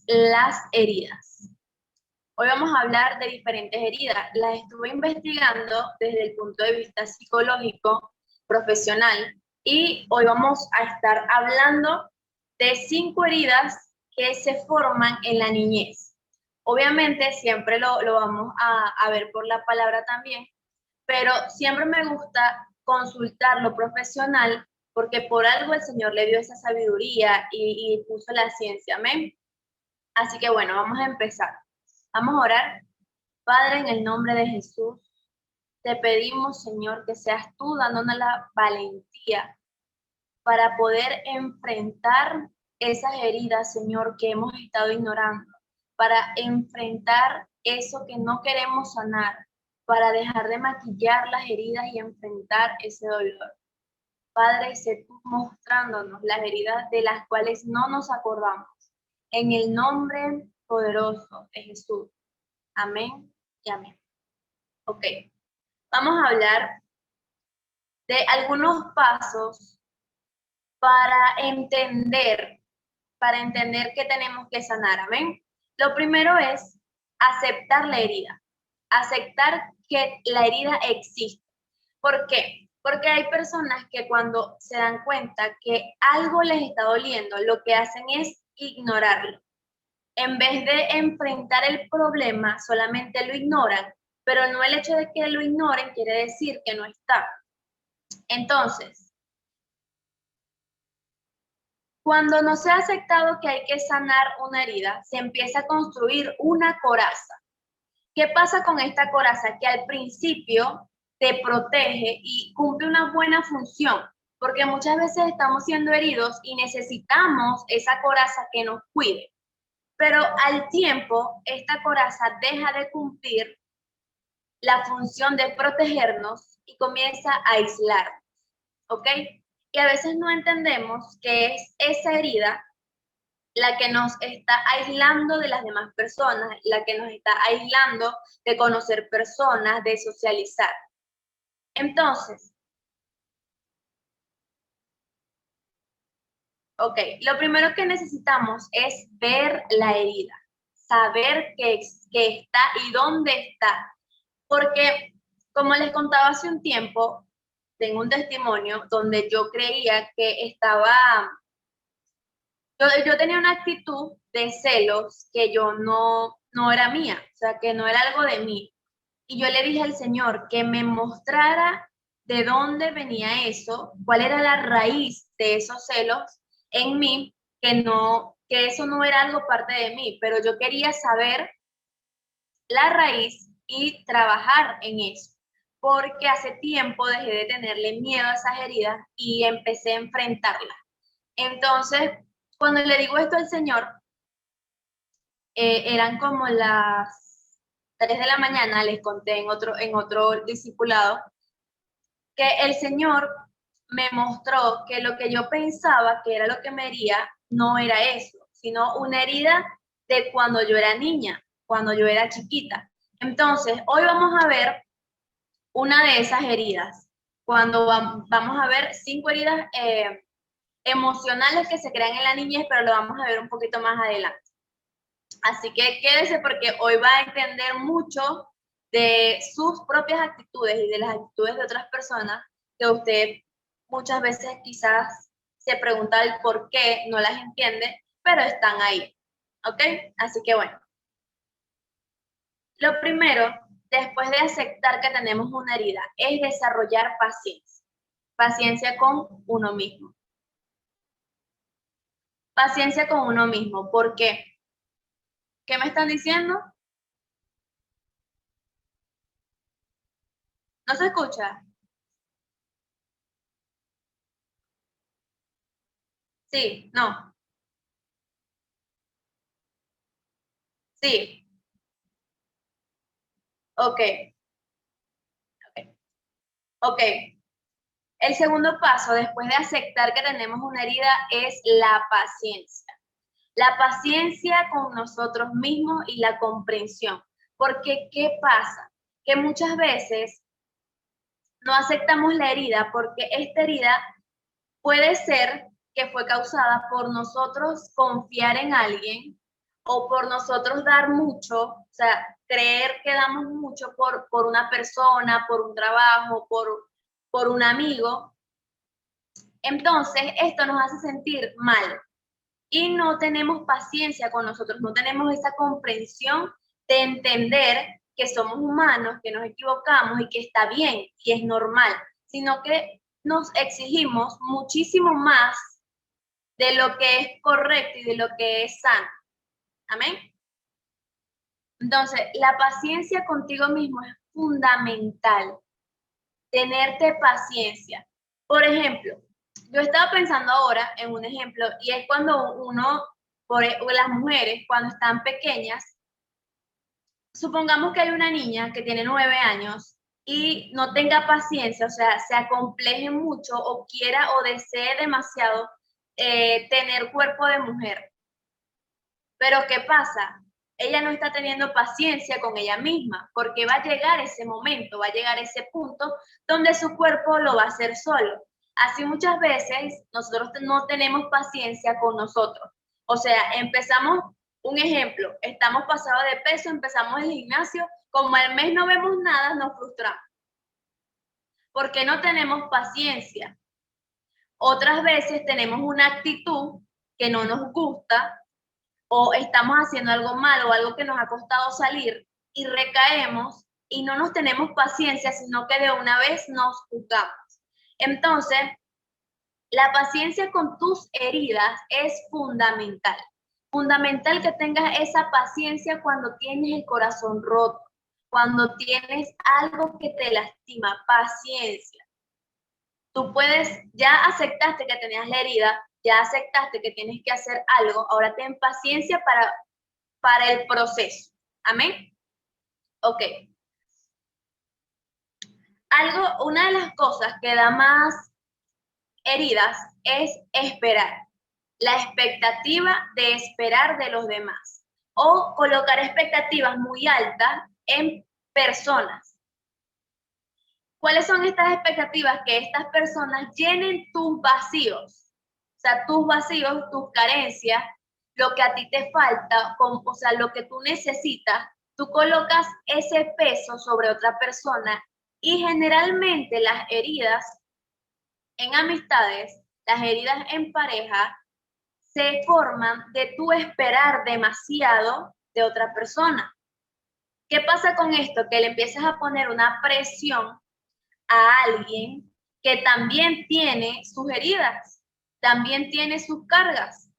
las heridas. Hoy vamos a hablar de diferentes heridas. Las estuve investigando desde el punto de vista psicológico, profesional, y hoy vamos a estar hablando de 5 heridas que se forman en la niñez. Obviamente siempre lo vamos a ver por la palabra también, pero siempre me gusta consultar lo profesional porque por algo el Señor le dio esa sabiduría y puso la ciencia, amén. Así que bueno, vamos a empezar. Vamos a orar. Padre, en el nombre de Jesús, te pedimos, Señor, que seas tú dándonos la valentía para poder enfrentar esas heridas, Señor, que hemos estado ignorando, para enfrentar eso que no queremos sanar, para dejar de maquillar las heridas y enfrentar ese dolor. Padre, sé tú mostrándonos las heridas de las cuales no nos acordamos. En el nombre poderoso de Jesús. Amén y amén. Ok, vamos a hablar de algunos pasos para entender que tenemos que sanar. Amén. Lo primero es aceptar la herida, aceptar que la herida existe. ¿Por qué? Porque hay personas que cuando se dan cuenta que algo les está doliendo, lo que hacen es ignorarlo. En vez de enfrentar el problema, solamente lo ignoran, pero no el hecho de que lo ignoren quiere decir que no está. Entonces, cuando no se ha aceptado que hay que sanar una herida, se empieza a construir una coraza. ¿Qué pasa con esta coraza? Que al principio te protege y cumple una buena función, porque muchas veces estamos siendo heridos y necesitamos esa coraza que nos cuide. Pero al tiempo, esta coraza deja de cumplir la función de protegernos y comienza a aislarnos, ¿ok? Y a veces no entendemos que es esa herida la que nos está aislando de las demás personas, la que nos está aislando de conocer personas, de socializar. Entonces, ok, lo primero que necesitamos es ver la herida, saber que está y dónde está. Porque, como les contaba hace un tiempo, tengo un testimonio donde yo creía que yo tenía una actitud de celos que yo no era mía, o sea, que no era algo de mí. Y yo le dije al Señor que me mostrara de dónde venía eso, cuál era la raíz de esos celos en mí, que eso no era algo parte de mí, pero yo quería saber la raíz y trabajar en eso, porque hace tiempo dejé de tenerle miedo a esas heridas y empecé a enfrentarlas. Entonces, cuando le digo esto al Señor, eran como las 3 de la mañana, les conté en otro discipulado, que el Señor me mostró que lo que yo pensaba que era lo que me hería, no era eso, sino una herida de cuando yo era niña, cuando yo era chiquita. Entonces, hoy vamos a ver una de esas heridas, cuando vamos a ver 5 heridas emocionales que se crean en la niñez, pero lo vamos a ver un poquito más adelante. Así que quédese porque hoy va a entender mucho de sus propias actitudes y de las actitudes de otras personas que usted muchas veces quizás se pregunta el por qué, no las entiende, pero están ahí. ¿Ok? Así que bueno. Lo primero, después de aceptar que tenemos una herida, es desarrollar paciencia. Paciencia con uno mismo. Paciencia con uno mismo. ¿Por qué? ¿Qué me están diciendo? ¿No se escucha? Sí, no, sí, ok, ok. Ok. El segundo paso, después de aceptar que tenemos una herida, es la paciencia. La paciencia con nosotros mismos y la comprensión. Porque, ¿qué pasa? Que muchas veces no aceptamos la herida porque esta herida puede ser que fue causada por nosotros confiar en alguien o por nosotros dar mucho, o sea, creer que damos mucho por una persona, por un trabajo, por un amigo, entonces esto nos hace sentir mal y no tenemos paciencia con nosotros, no tenemos esa comprensión de entender que somos humanos, que nos equivocamos y que está bien y es normal, sino que nos exigimos muchísimo más de lo que es correcto y de lo que es sano. Amén. Entonces, la paciencia contigo mismo es fundamental. Tenerte paciencia. Por ejemplo, yo estaba pensando ahora en un ejemplo y es cuando uno, las mujeres, cuando están pequeñas, supongamos que hay una niña que tiene 9 años y no tenga paciencia, o sea, se acompleje mucho o quiera o desee demasiado tener cuerpo de mujer. Pero ¿qué pasa? Ella no está teniendo paciencia con ella misma, porque va a llegar ese momento, va a llegar ese punto donde su cuerpo lo va a hacer solo. Así muchas veces nosotros no tenemos paciencia con nosotros. O sea, empezamos, un ejemplo, estamos pasados de peso, empezamos el gimnasio, como al mes no vemos nada, nos frustramos. Porque no tenemos paciencia. Otras veces tenemos una actitud que no nos gusta, o estamos haciendo algo malo o algo que nos ha costado salir y recaemos y no nos tenemos paciencia, sino que de una vez nos juzgamos. Entonces, la paciencia con tus heridas es fundamental. Fundamental que tengas esa paciencia cuando tienes el corazón roto, cuando tienes algo que te lastima, paciencia. Tú puedes, ya aceptaste que tenías la herida, ya aceptaste que tienes que hacer algo, ahora ten paciencia para el proceso. ¿Amén? Ok. Una de las cosas que da más heridas es esperar. La expectativa de esperar de los demás. O colocar expectativas muy altas en personas. ¿Cuáles son estas expectativas? Que estas personas llenen tus vacíos. O sea, tus vacíos, tus carencias, lo que a ti te falta, o sea, lo que tú necesitas, tú colocas ese peso sobre otra persona y generalmente las heridas en amistades, las heridas en pareja, se forman de tú esperar demasiado de otra persona. ¿Qué pasa con esto? Que le empiezas a poner una presión a alguien que también tiene sus heridas, también tiene sus cargas,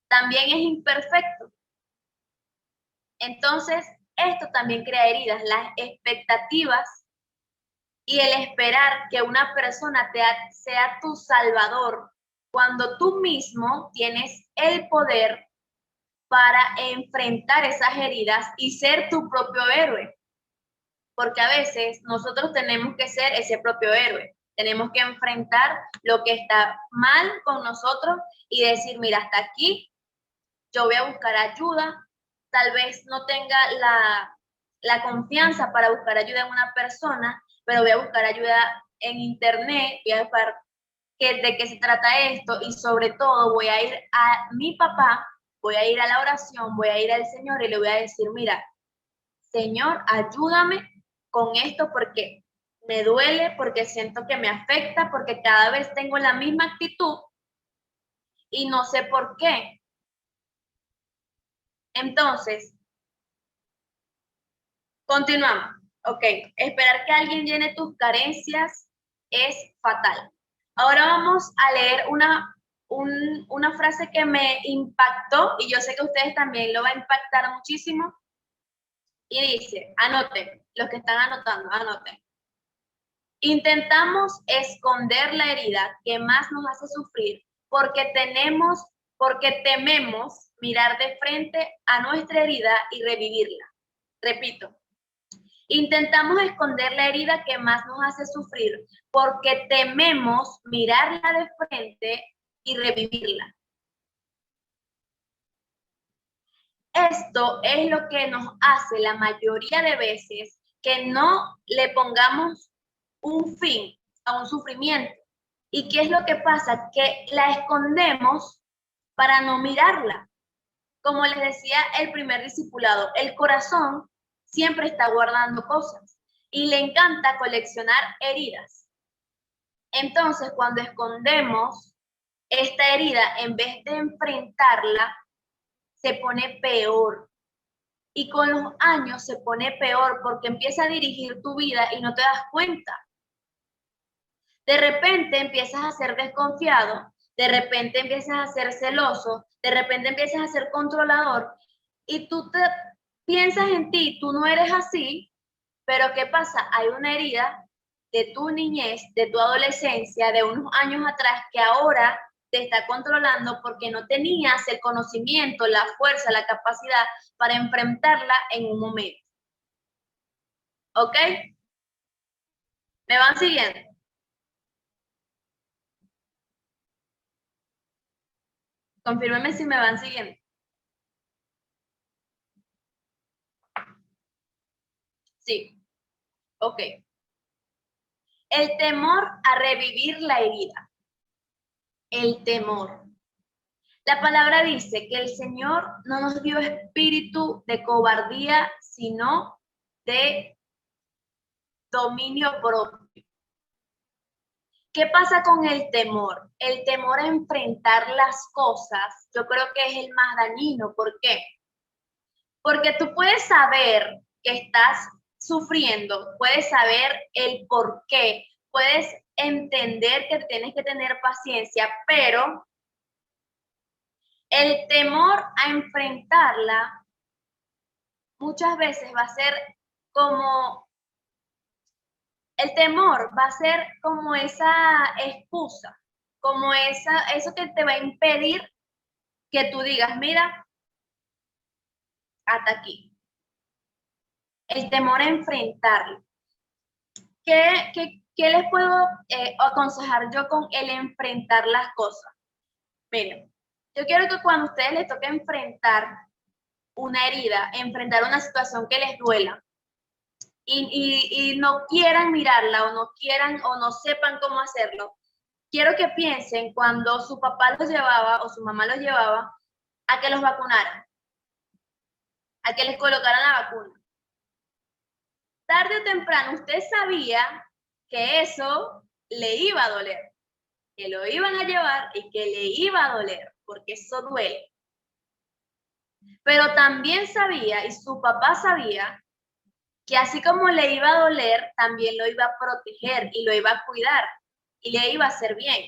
también es imperfecto. Entonces, esto también crea heridas, las expectativas y el esperar que una persona sea tu salvador cuando tú mismo tienes el poder para enfrentar esas heridas y ser tu propio héroe. Porque a veces nosotros tenemos que ser ese propio héroe. Tenemos que enfrentar lo que está mal con nosotros y decir, mira, hasta aquí, yo voy a buscar ayuda. Tal vez no tenga la confianza para buscar ayuda en una persona, pero voy a buscar ayuda en internet, voy a buscar de qué se trata esto y sobre todo voy a ir a mi papá, voy a ir a la oración, voy a ir al Señor y le voy a decir, mira, Señor, ayúdame con esto porque me duele, porque siento que me afecta, porque cada vez tengo la misma actitud y no sé por qué. Entonces, continuamos. Ok, esperar que alguien llene tus carencias es fatal. Ahora vamos a leer una frase que me impactó y yo sé que a ustedes también lo va a impactar muchísimo. Y dice, anoten, los que están anotando, anoten. Intentamos esconder la herida que más nos hace sufrir porque tememos mirar de frente a nuestra herida y revivirla. Repito, intentamos esconder la herida que más nos hace sufrir porque tememos mirarla de frente y revivirla. Esto es lo que nos hace la mayoría de veces que no le pongamos un fin a un sufrimiento. ¿Y qué es lo que pasa? Que la escondemos para no mirarla. Como les decía el primer discipulado, el corazón siempre está guardando cosas y le encanta coleccionar heridas. Entonces, cuando escondemos esta herida, en vez de enfrentarla, se pone peor. Y con los años se pone peor porque empieza a dirigir tu vida y no te das cuenta. De repente empiezas a ser desconfiado, de repente empiezas a ser celoso, de repente empiezas a ser controlador y tú te piensas en ti, tú no eres así, pero ¿qué pasa? Hay una herida de tu niñez, de tu adolescencia, de unos años atrás que ahora te está controlando porque no tenías el conocimiento, la fuerza, la capacidad para enfrentarla en un momento. ¿Ok? ¿Me van siguiendo? Confírmeme si me van siguiendo. Sí, ok. El temor a revivir la herida. El temor. La palabra dice que el Señor no nos dio espíritu de cobardía, sino de dominio propio. ¿Qué pasa con el temor? El temor a enfrentar las cosas, yo creo que es el más dañino. ¿Por qué? Porque tú puedes saber que estás sufriendo, puedes saber el por qué, puedes entender que tienes que tener paciencia, pero el temor a enfrentarla muchas veces va a ser como, el temor va a ser como esa excusa, como eso que te va a impedir que tú digas, mira, hasta aquí. El temor a enfrentarlo. ¿Qué les puedo aconsejar yo con el enfrentar las cosas? Miren, yo quiero que cuando a ustedes les toque enfrentar una herida, enfrentar una situación que les duela, y no quieran mirarla o no quieran o no sepan cómo hacerlo, quiero que piensen cuando su papá los llevaba o su mamá los llevaba a que los vacunaran, a que les colocaran la vacuna. Tarde o temprano usted sabía que eso le iba a doler, que lo iban a llevar y que le iba a doler, porque eso duele. Pero también sabía, y su papá sabía, que así como le iba a doler, también lo iba a proteger y lo iba a cuidar y le iba a hacer bien.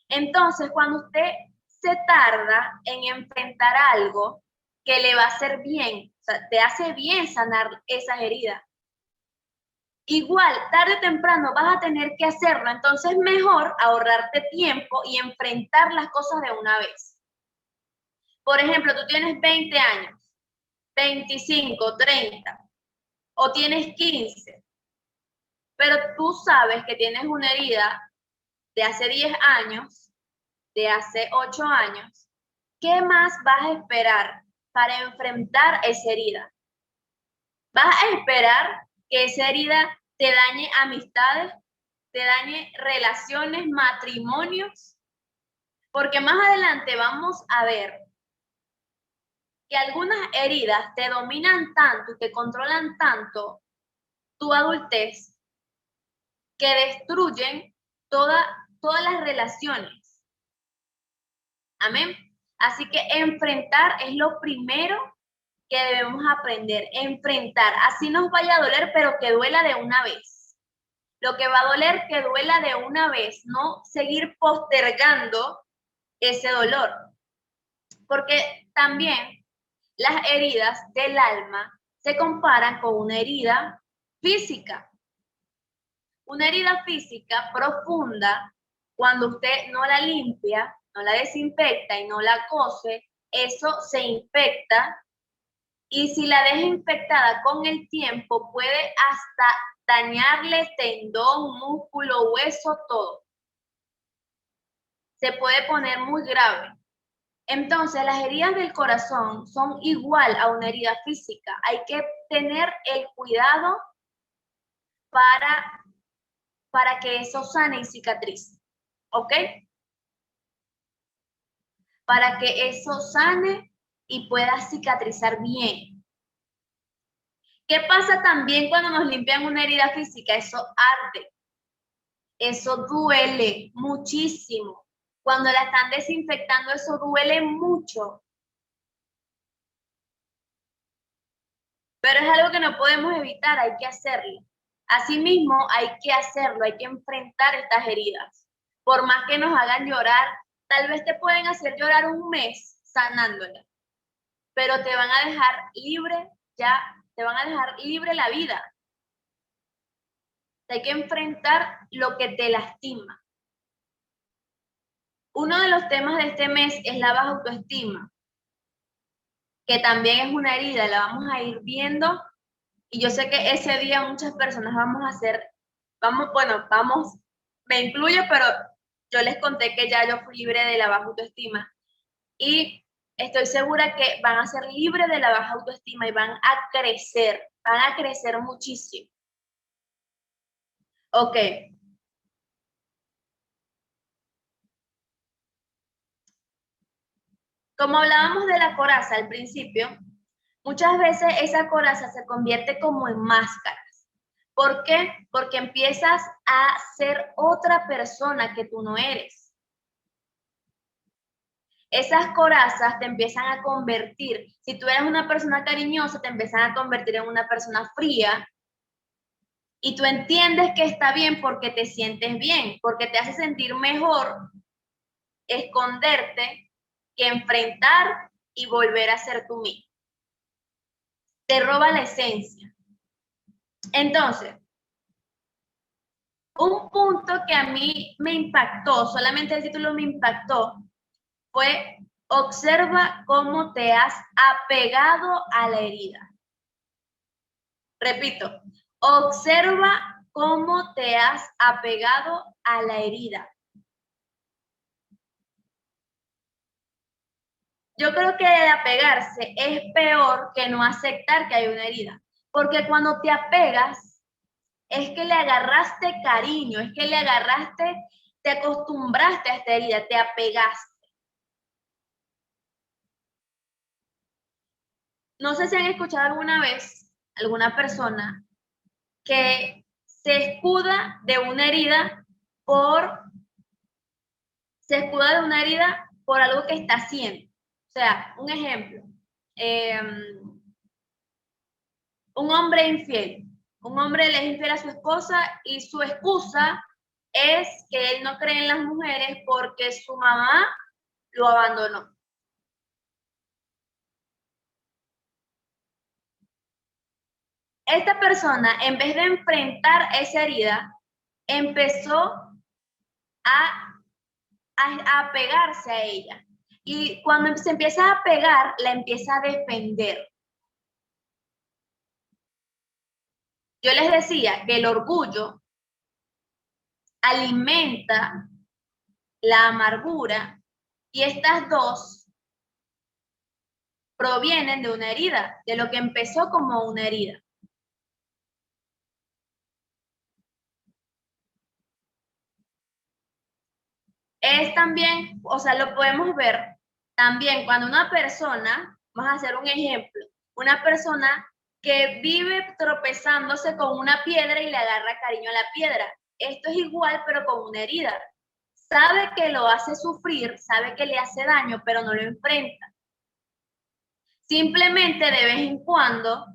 Entonces, cuando usted se tarda en enfrentar algo que le va a hacer bien, o sea, te hace bien sanar esas heridas, igual, tarde o temprano vas a tener que hacerlo, entonces mejor ahorrarte tiempo y enfrentar las cosas de una vez. Por ejemplo, tú tienes 20 años, 25, 30, o tienes 15, pero tú sabes que tienes una herida de hace 10 años, de hace 8 años, ¿qué más vas a esperar para enfrentar esa herida? ¿Vas a esperar que esa herida te dañe amistades, te dañe relaciones, matrimonios? Porque más adelante vamos a ver que algunas heridas te dominan tanto y te controlan tanto tu adultez que destruyen todas las relaciones. Amén. Así que enfrentar es lo primero que debemos aprender. Enfrentar. Así nos vaya a doler, pero que duela de una vez. Lo que va a doler, que duela de una vez. No seguir postergando ese dolor. Porque también las heridas del alma se comparan con una herida física. Una herida física profunda, cuando usted no la limpia, no la desinfecta y no la cose, eso se infecta y si la deja infectada con el tiempo puede hasta dañarle tendón, músculo, hueso, todo. Se puede poner muy grave. Entonces, las heridas del corazón son igual a una herida física. Hay que tener el cuidado para que eso sane y cicatrice. ¿Ok? Para que eso sane y pueda cicatrizar bien. ¿Qué pasa también cuando nos limpian una herida física? Eso arde, eso duele muchísimo. Cuando la están desinfectando, eso duele mucho. Pero es algo que no podemos evitar, hay que hacerlo. Asimismo, hay que hacerlo, hay que enfrentar estas heridas. Por más que nos hagan llorar, tal vez te pueden hacer llorar un mes sanándola, pero te van a dejar libre ya, te van a dejar libre la vida. Hay que enfrentar lo que te lastima. Uno de los temas de este mes es la baja autoestima, que también es una herida, la vamos a ir viendo. Y yo sé que ese día muchas personas me incluyo, pero yo les conté que ya yo fui libre de la baja autoestima. Y estoy segura que van a ser libres de la baja autoestima y van a crecer muchísimo. Ok. Como hablábamos de la coraza al principio, muchas veces esa coraza se convierte como en máscaras. ¿Por qué? Porque empiezas a ser otra persona que tú no eres. Esas corazas te empiezan a convertir, si tú eres una persona cariñosa, te empiezan a convertir en una persona fría y tú entiendes que está bien porque te sientes bien, porque te hace sentir mejor esconderte que enfrentar y volver a ser tú mismo. Te roba la esencia. Entonces, un punto que a mí me impactó, solamente el título me impactó, fue observa cómo te has apegado a la herida. Repito, observa cómo te has apegado a la herida. Yo creo que el apegarse es peor que no aceptar que hay una herida, porque cuando te apegas es que le agarraste cariño, es que te acostumbraste a esta herida, te apegaste. No sé si han escuchado alguna vez alguna persona que se escuda de una herida por algo que está haciendo. O sea, un ejemplo, eh, un hombre infiel. Un hombre le es infiel a su esposa y su excusa es que él no cree en las mujeres porque su mamá lo abandonó. Esta persona, en vez de enfrentar esa herida, empezó a apegarse a ella. Y cuando se empieza a pegar, la empieza a defender. Yo les decía que el orgullo alimenta la amargura y estas dos provienen de una herida, de lo que empezó como una herida. Es también, o sea, lo podemos ver también cuando una persona, vamos a hacer un ejemplo, una persona que vive tropezándose con una piedra y le agarra cariño a la piedra. Esto es igual, pero con una herida. Sabe que lo hace sufrir, sabe que le hace daño, pero no lo enfrenta. Simplemente de vez en cuando,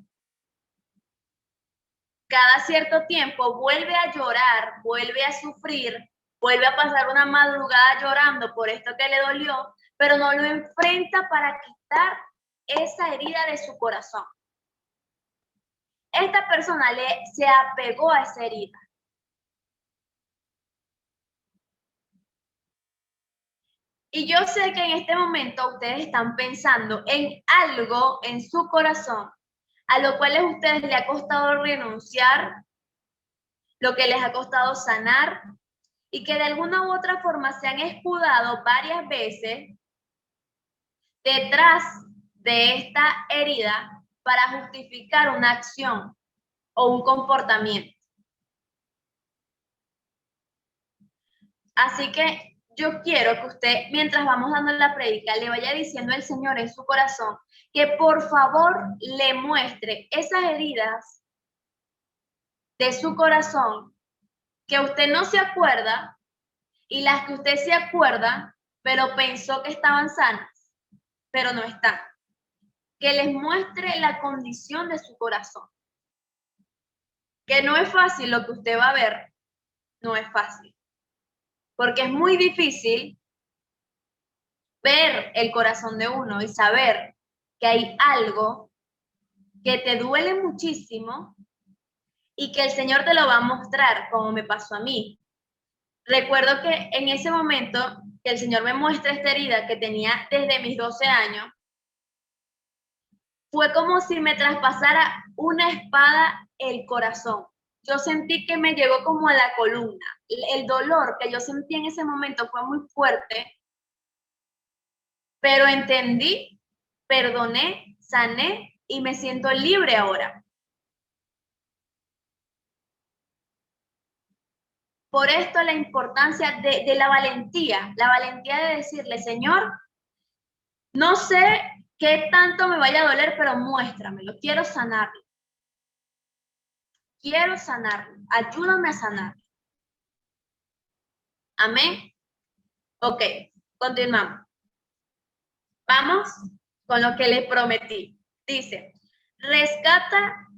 cada cierto tiempo, vuelve a llorar, vuelve a sufrir, vuelve a pasar una madrugada llorando por esto que le dolió, pero no lo enfrenta para quitar esa herida de su corazón. Esta persona se apegó a esa herida. Y yo sé que en este momento ustedes están pensando en algo en su corazón a lo cual a ustedes les ha costado renunciar, lo que les ha costado sanar y que de alguna u otra forma se han escudado varias veces detrás de esta herida para justificar una acción o un comportamiento. Así que yo quiero que usted, mientras vamos dando la prédica, le vaya diciendo al Señor en su corazón que por favor le muestre esas heridas de su corazón que usted no se acuerda y las que usted se acuerda, pero pensó que estaban sanas, pero no están. Que les muestre la condición de su corazón. Que no es fácil lo que usted va a ver, no es fácil. Porque es muy difícil ver el corazón de uno y saber que hay algo que te duele muchísimo y que el Señor te lo va a mostrar, como me pasó a mí. Recuerdo que en ese momento que el Señor me muestra esta herida que tenía desde mis 12 años, fue como si me traspasara una espada el corazón. Yo sentí que me llegó como a la columna. El dolor que yo sentí en ese momento fue muy fuerte, pero entendí, perdoné, sané y me siento libre ahora. Por esto la importancia de la valentía de decirle, Señor, no sé qué tanto me vaya a doler, pero muéstramelo, quiero sanarlo. Quiero sanarlo, ayúdame a sanarlo. Amén. Ok, continuamos. Vamos con lo que les prometí. Dice, rescata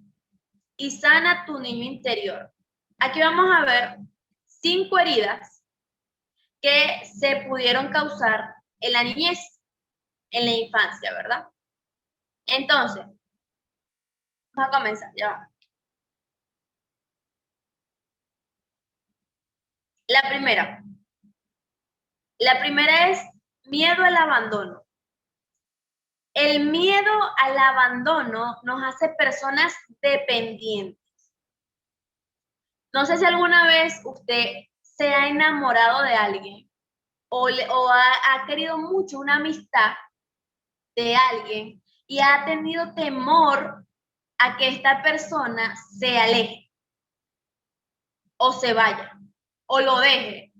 y sana tu niño interior. Aquí vamos a ver 5 heridas que se pudieron causar en la niñez, en la infancia, ¿verdad? Entonces, vamos a comenzar, ya va. La primera es miedo al abandono. El miedo al abandono nos hace personas dependientes. No sé si alguna vez usted se ha enamorado de alguien o ha querido mucho una amistad de alguien y ha tenido temor a que esta persona se aleje o se vaya o lo deje.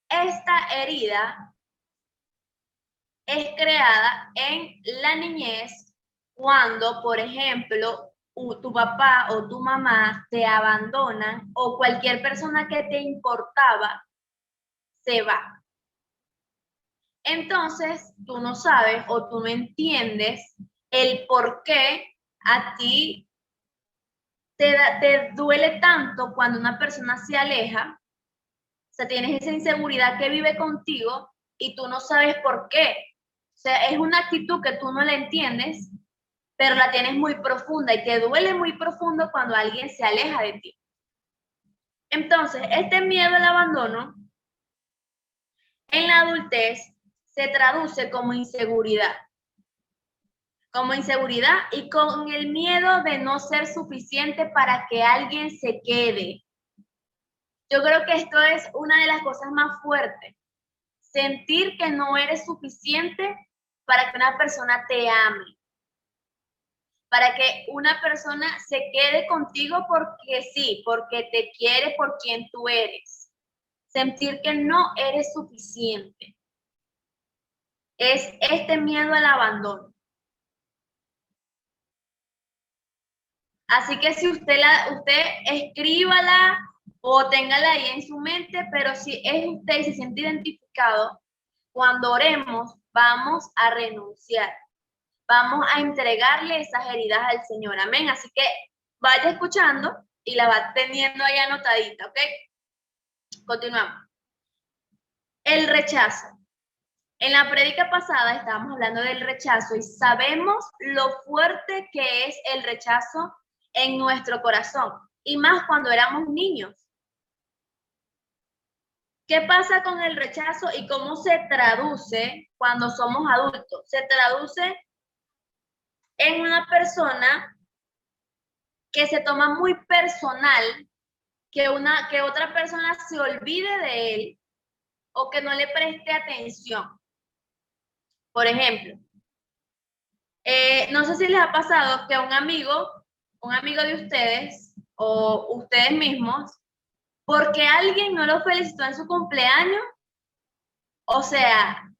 Esta herida es creada en la niñez cuando, por ejemplo, tu papá o tu mamá te abandonan o cualquier persona que te importaba se va. Entonces, tú no sabes o tú no entiendes el por qué a ti te duele tanto cuando una persona se aleja. O sea, tienes esa inseguridad que vive contigo y tú no sabes por qué. O sea, es una actitud que tú no la entiendes, pero la tienes muy profunda y te duele muy profundo cuando alguien se aleja de ti. Entonces, este miedo al abandono en la adultez se traduce como inseguridad y con el miedo de no ser suficiente para que alguien se quede. Yo creo que esto es una de las cosas más fuertes. Sentir que no eres suficiente para que una persona te ame, para que una persona se quede contigo porque sí, porque te quiere por quien tú eres. Sentir que no eres suficiente. Es este miedo al abandono. Así que si usted escríbala o téngala ahí en su mente, pero si es usted y se siente identificado, cuando oremos, vamos a renunciar. Vamos a entregarle esas heridas al Señor. Amén. Así que vaya escuchando y la va teniendo ahí anotadita, ¿ok? Continuamos. El rechazo. En la prédica pasada estábamos hablando del rechazo y sabemos lo fuerte que es el rechazo en nuestro corazón, y más cuando éramos niños. ¿Qué pasa con el rechazo y cómo se traduce cuando somos adultos? Se traduce en una persona que se toma muy personal que otra persona se olvide de él o que no le preste atención. Por ejemplo, no sé si les ha pasado que un amigo de ustedes o ustedes mismos porque alguien no lo felicitó en su cumpleaños, o sea,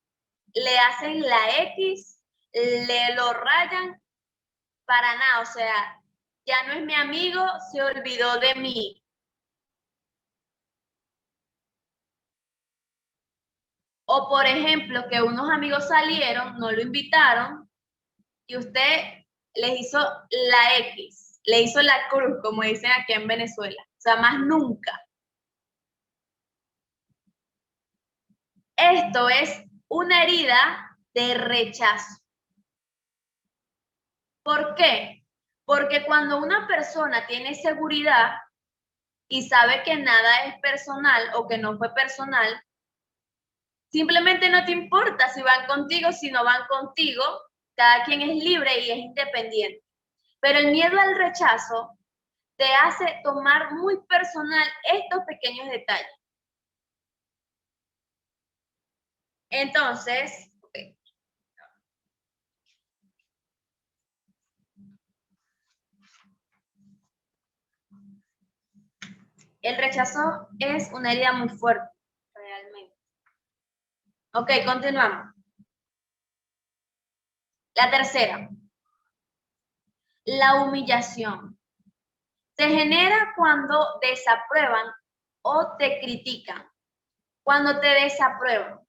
le hacen la X, le lo rayan, para nada, o sea, ya no es mi amigo, se olvidó de mí. O por ejemplo, que unos amigos salieron, no lo invitaron, y usted les hizo la X, le hizo la cruz, como dicen aquí en Venezuela. O sea, más nunca. Esto es una herida de rechazo. ¿Por qué? Porque cuando una persona tiene seguridad y sabe que nada es personal o que no fue personal, simplemente no te importa si van contigo, si no van contigo, cada quien es libre y es independiente. Pero el miedo al rechazo te hace tomar muy personal estos pequeños detalles. Entonces, el rechazo es una herida muy fuerte, realmente. Ok, continuamos. La tercera, la humillación. Se genera cuando desaprueban o te critican. Cuando te desaprueban.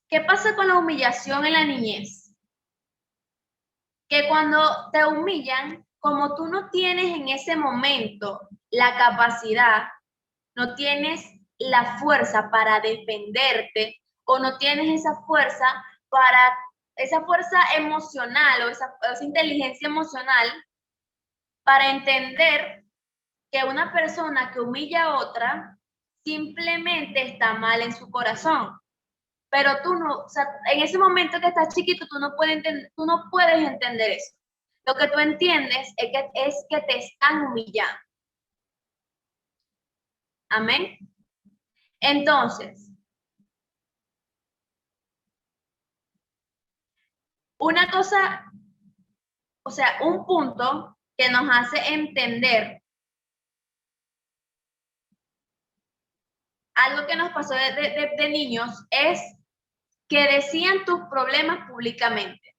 ¿Qué pasa con la humillación en la niñez? Que cuando te humillan, como tú no tienes en ese momento la capacidad, no tienes la fuerza para defenderte o no tienes esa fuerza emocional o esa inteligencia emocional para entender que una persona que humilla a otra simplemente está mal en su corazón. Pero tú no, o sea, en ese momento que estás chiquito, tú no puedes entender eso. Lo que tú entiendes es que te están humillando. Amén. Entonces, una cosa, o sea, un punto que nos hace entender algo que nos pasó de niños es que decían tus problemas públicamente.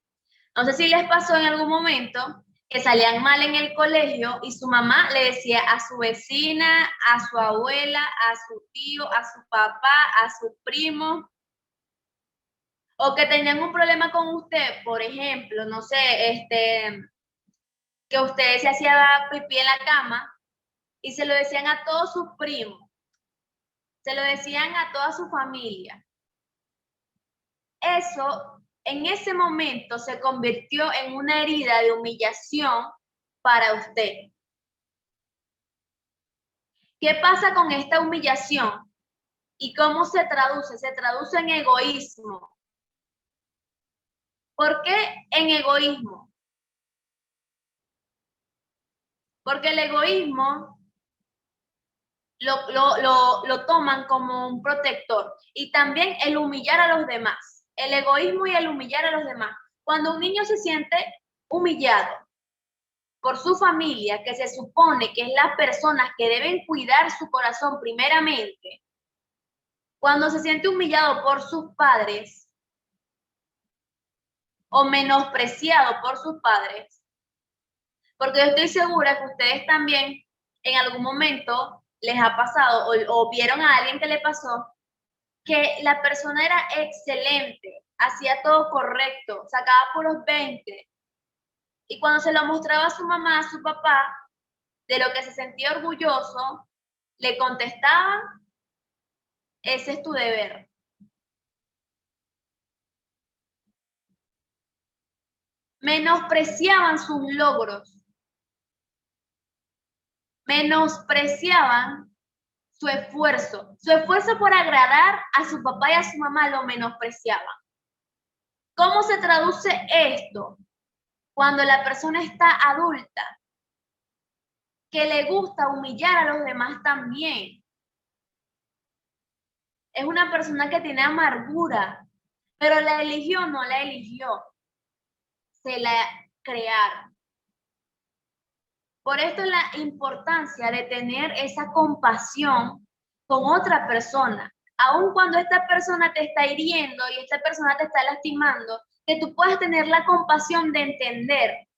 No sé si les pasó en algún momento que salían mal en el colegio y su mamá le decía a su vecina, a su abuela, a su tío, a su papá, a su primo, o que tenían un problema con usted, por ejemplo, no sé, que usted se hacía pipí en la cama y se lo decían a todos sus primos, se lo decían a toda su familia. Eso en ese momento se convirtió en una herida de humillación para usted. ¿Qué pasa con esta humillación? ¿Y cómo se traduce? Se traduce en egoísmo. ¿Por qué en egoísmo? Porque el egoísmo lo toman como un protector. Y también el humillar a los demás. El egoísmo y el humillar a los demás. Cuando un niño se siente humillado por su familia, que se supone que es las personas que deben cuidar su corazón primeramente, cuando se siente humillado por sus padres o menospreciado por sus padres, porque yo estoy segura que ustedes también en algún momento les ha pasado o vieron a alguien que le pasó que la persona era excelente, hacía todo correcto, sacaba puros 20, y cuando se lo mostraba a su mamá, a su papá, de lo que se sentía orgulloso, le contestaban, ese es tu deber. Menospreciaban sus logros, menospreciaban su esfuerzo por agradar a su papá y a su mamá lo menospreciaban. ¿Cómo se traduce esto? Cuando la persona está adulta, que le gusta humillar a los demás también. Es una persona que tiene amargura, pero la eligió o no la eligió. Se la crearon. Por esto la importancia de tener esa compasión con otra persona, aun cuando esta persona te está hiriendo y esta persona te está lastimando, que tú puedas tener la compasión de entender.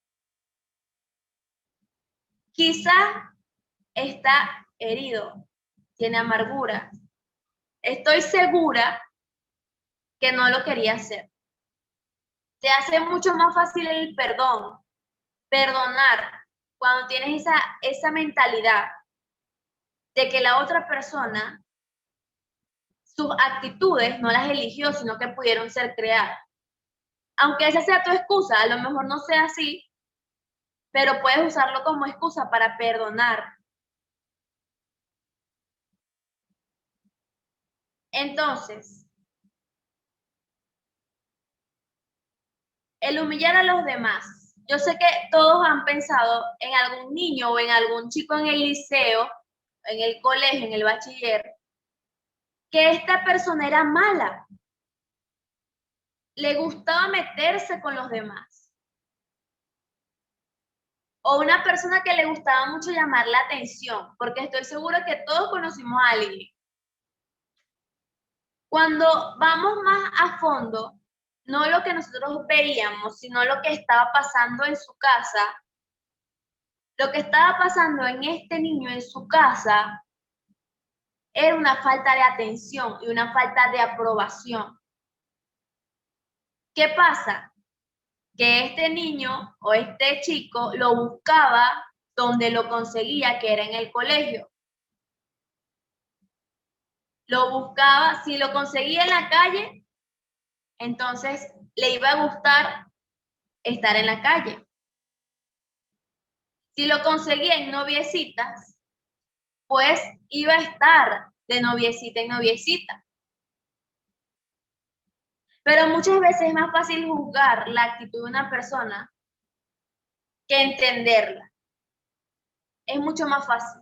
Quizá está herido, tiene amargura. Estoy segura que no lo quería hacer. Te hace mucho más fácil el perdón, perdonar, cuando tienes esa mentalidad de que la otra persona, sus actitudes no las eligió, sino que pudieron ser creadas. Aunque esa sea tu excusa, a lo mejor no sea así, pero puedes usarlo como excusa para perdonar. Entonces, el humillar a los demás. Yo sé que todos han pensado en algún niño o en algún chico en el liceo, en el colegio, en el bachiller, que esta persona era mala. Le gustaba meterse con los demás. O una persona que le gustaba mucho llamar la atención, porque estoy segura que todos conocimos a alguien. Cuando vamos más a fondo, no lo que nosotros veíamos, sino lo que estaba pasando en su casa, lo que estaba pasando en este niño en su casa era una falta de atención y una falta de aprobación. ¿Qué pasa? Que este niño o este chico lo buscaba donde lo conseguía, que era en el colegio. Lo buscaba, si lo conseguía en la calle, entonces le iba a gustar estar en la calle. Si lo conseguía en noviecitas, pues iba a estar de noviecita en noviecita. Pero muchas veces es más fácil juzgar la actitud de una persona que entenderla. Es mucho más fácil.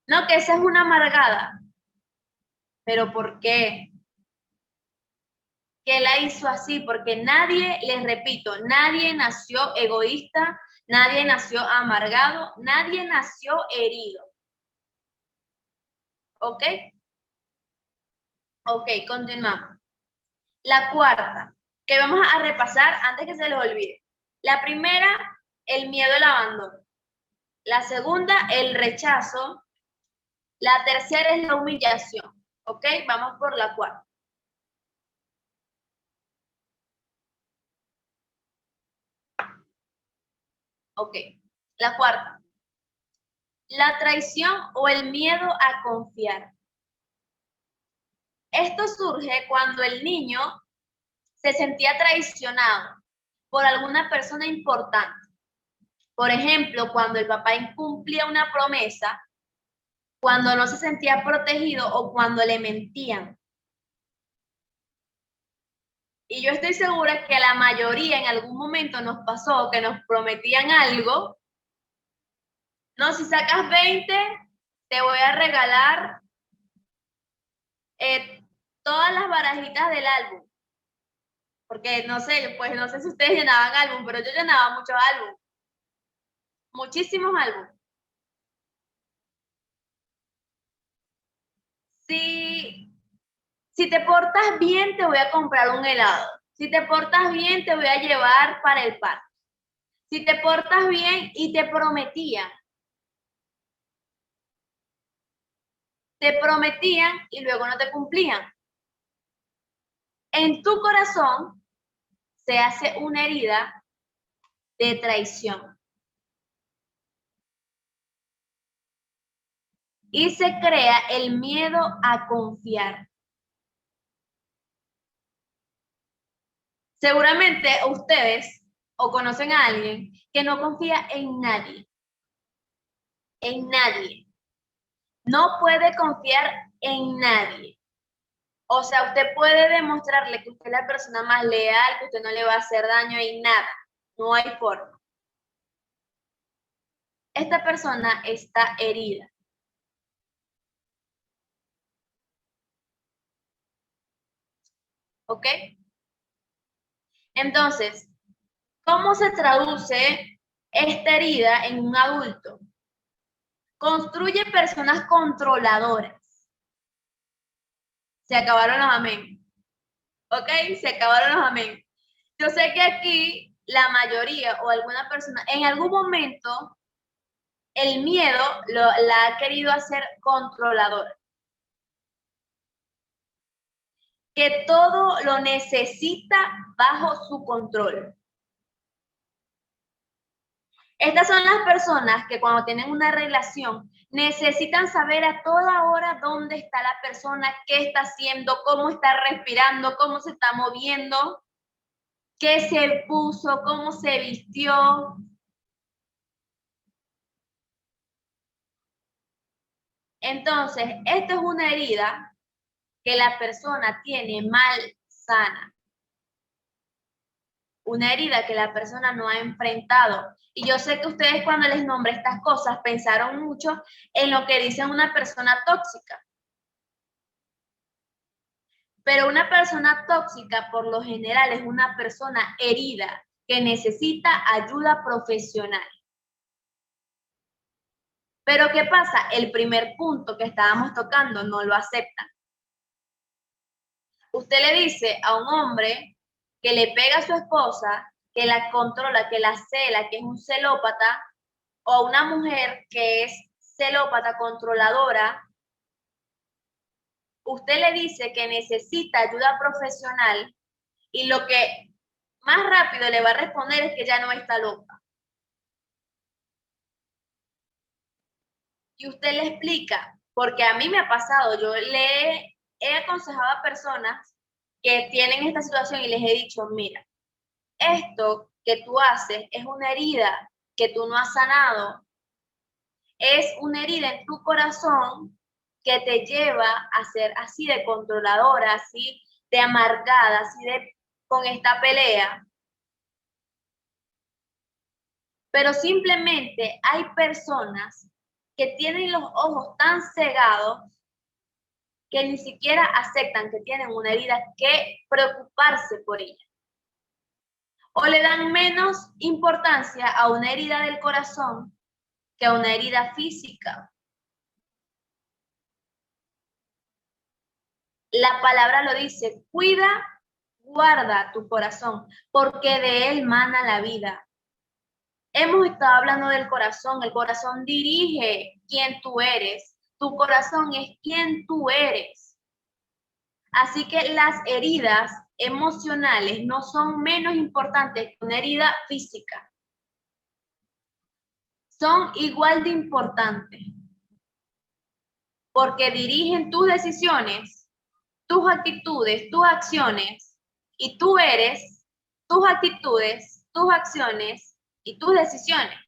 No, que esa es una amargada. ¿Pero por qué? ¿Qué la hizo así? Porque nadie, les repito, nadie nació egoísta, nadie nació amargado, nadie nació herido. ¿Ok? Ok, continuamos. La cuarta, que vamos a repasar antes que se les olvide. La primera, el miedo al abandono. La segunda, el rechazo. La tercera es la humillación. ¿Ok? Vamos por la cuarta. Ok. La cuarta. La traición o el miedo a confiar. Esto surge cuando el niño se sentía traicionado por alguna persona importante. Por ejemplo, cuando el papá incumplía una promesa, cuando no se sentía protegido o cuando le mentían. Y yo estoy segura que a la mayoría en algún momento nos pasó que nos prometían algo. No, si sacas 20, te voy a regalar todas las barajitas del álbum. Porque no sé, pues no sé si ustedes llenaban álbum, pero yo llenaba muchos álbumes. Muchísimos álbumes. Si te portas bien, te voy a comprar un helado. Si te portas bien, te voy a llevar para el parque. Si te portas bien y te prometían y luego no te cumplían. En tu corazón se hace una herida de traición. Y se crea el miedo a confiar. Seguramente ustedes o conocen a alguien que no confía en nadie. En nadie. No puede confiar en nadie. O sea, usted puede demostrarle que usted es la persona más leal, que usted no le va a hacer daño y nada. No hay forma. Esta persona está herida. ¿Ok? Entonces, ¿cómo se traduce esta herida en un adulto? Construye personas controladoras. Se acabaron los amén. ¿Ok? Se acabaron los amén. Yo sé que aquí la mayoría o alguna persona en algún momento el miedo la ha querido hacer controladora. Que todo lo necesita bajo su control. Estas son las personas que cuando tienen una relación necesitan saber a toda hora dónde está la persona, qué está haciendo, cómo está respirando, cómo se está moviendo, qué se puso, cómo se vistió. Entonces, esto es una herida que la persona tiene mal sana. Una herida que la persona no ha enfrentado. Y yo sé que ustedes cuando les nombré estas cosas pensaron mucho en lo que dice una persona tóxica. Pero una persona tóxica por lo general es una persona herida que necesita ayuda profesional. Pero ¿qué pasa? El primer punto que estábamos tocando no lo aceptan. Usted le dice a un hombre que le pega a su esposa, que la controla, que la cela, que es un celópata, o a una mujer que es celópata, controladora, usted le dice que necesita ayuda profesional y lo que más rápido le va a responder es que ya no está loca. Y usted le explica, porque a mí me ha pasado, yo le he aconsejado a personas que tienen esta situación y les he dicho, mira, esto que tú haces es una herida que tú no has sanado, es una herida en tu corazón que te lleva a ser así de controladora, así de amargada, así de con esta pelea. Pero simplemente hay personas que tienen los ojos tan cegados que ni siquiera aceptan que tienen una herida que preocuparse por ella. O le dan menos importancia a una herida del corazón que a una herida física. La palabra lo dice, cuida, guarda tu corazón, porque de él mana la vida. Hemos estado hablando del corazón, el corazón dirige quién tú eres, tu corazón es quién tú eres. Así que las heridas emocionales no son menos importantes que una herida física. Son igual de importantes, porque dirigen tus decisiones, tus actitudes, tus acciones, y tú eres tus actitudes, tus acciones y tus decisiones.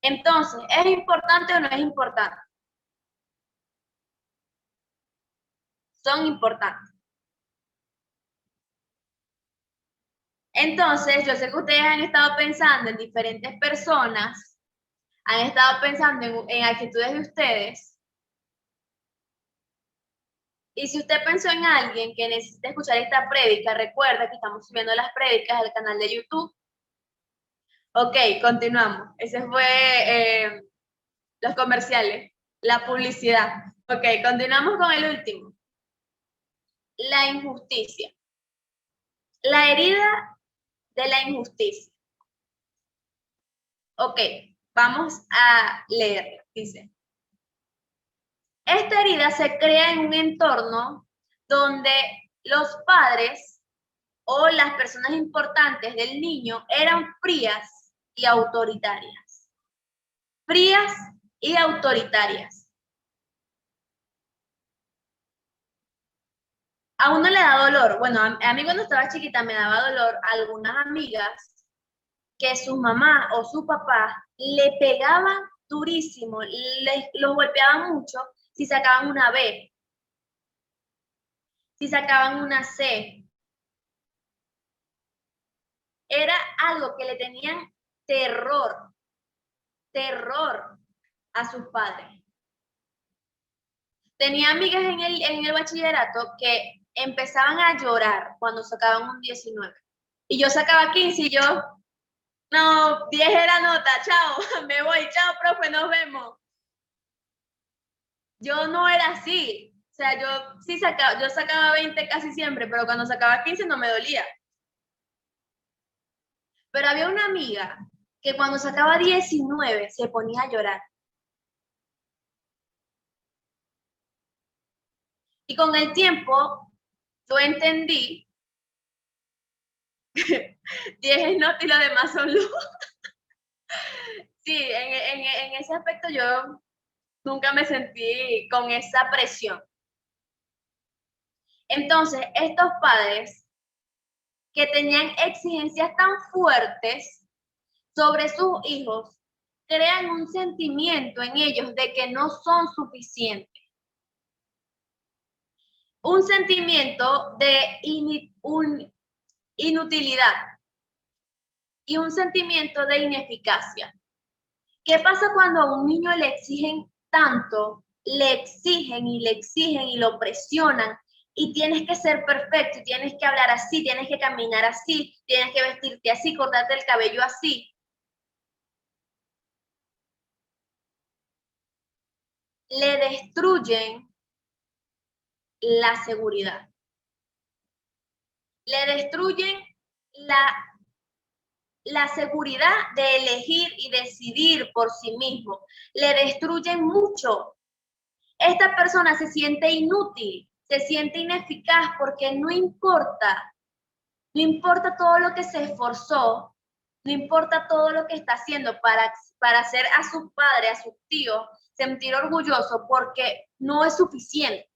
Entonces, ¿es importante o no es importante? Son importantes. Entonces, yo sé que ustedes han estado pensando en diferentes personas, han estado pensando en actitudes de ustedes. Y si usted pensó en alguien que necesita escuchar esta prédica, recuerda que estamos subiendo las prédicas al canal de YouTube. Ok, continuamos. Ese fue los comerciales, la publicidad. Ok, continuamos con el último. La injusticia. La herida de la injusticia. Ok, vamos a leerla. Dice, esta herida se crea en un entorno donde los padres o las personas importantes del niño eran frías y autoritarias. Frías y autoritarias. A uno le da dolor. Bueno, a mí cuando estaba chiquita me daba dolor a algunas amigas que su mamá o su papá le pegaban durísimo, los golpeaban mucho si sacaban una B, si sacaban una C. Era algo que le tenían terror a sus padres. Tenía amigas en el bachillerato que empezaban a llorar cuando sacaban un 19. Y yo sacaba 15 y yo, No, 10 era nota, chao, me voy, chao, profe, nos vemos. Yo no era así. O sea, yo sacaba 20 casi siempre, pero cuando sacaba 15 no me dolía. Pero había una amiga que cuando sacaba 19 se ponía a llorar. Y con el tiempo yo entendí 10 es nota y lo demás son luz. Sí, en ese aspecto yo nunca me sentí con esa presión. Entonces, estos padres que tenían exigencias tan fuertes sobre sus hijos, crean un sentimiento en ellos de que no son suficientes. Un sentimiento de inutilidad y un sentimiento de ineficacia. ¿Qué pasa cuando a un niño le exigen tanto, le exigen y lo presionan? Y tienes que ser perfecto, y tienes que hablar así, tienes que caminar así, tienes que vestirte así, cortarte el cabello así. Le destruyen la seguridad. Le destruyen la, la seguridad de elegir y decidir por sí mismo. Le destruyen mucho. Esta persona se siente inútil, se siente ineficaz porque no importa todo lo que se esforzó, no importa todo lo que está haciendo para hacer a sus padres, a sus tíos, sentir orgulloso porque no es suficiente.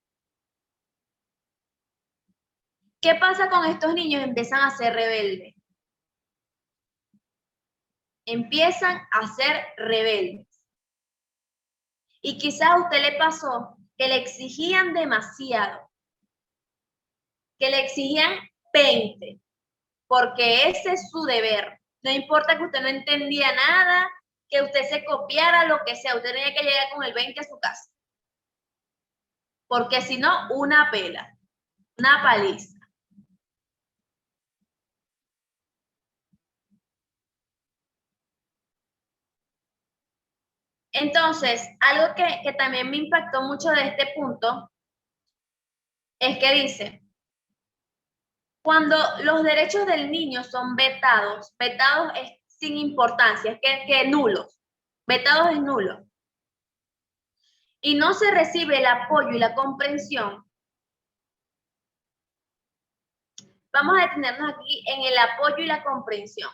¿Qué pasa con estos niños? Empiezan a ser rebeldes. Empiezan a ser rebeldes. Y quizás a usted le pasó que le exigían demasiado, que le exigían 20, porque ese es su deber. No importa que usted no entendía nada, que usted se copiara, lo que sea, usted tenía que llegar con el 20 a su casa. Porque si no, una pela, una paliza. Entonces, algo que también me impactó mucho de este punto es que dice, cuando los derechos del niño son vetados, vetados es sin importancia, es que nulos, vetados es nulo, y no se recibe el apoyo y la comprensión, vamos a detenernos aquí en el apoyo y la comprensión.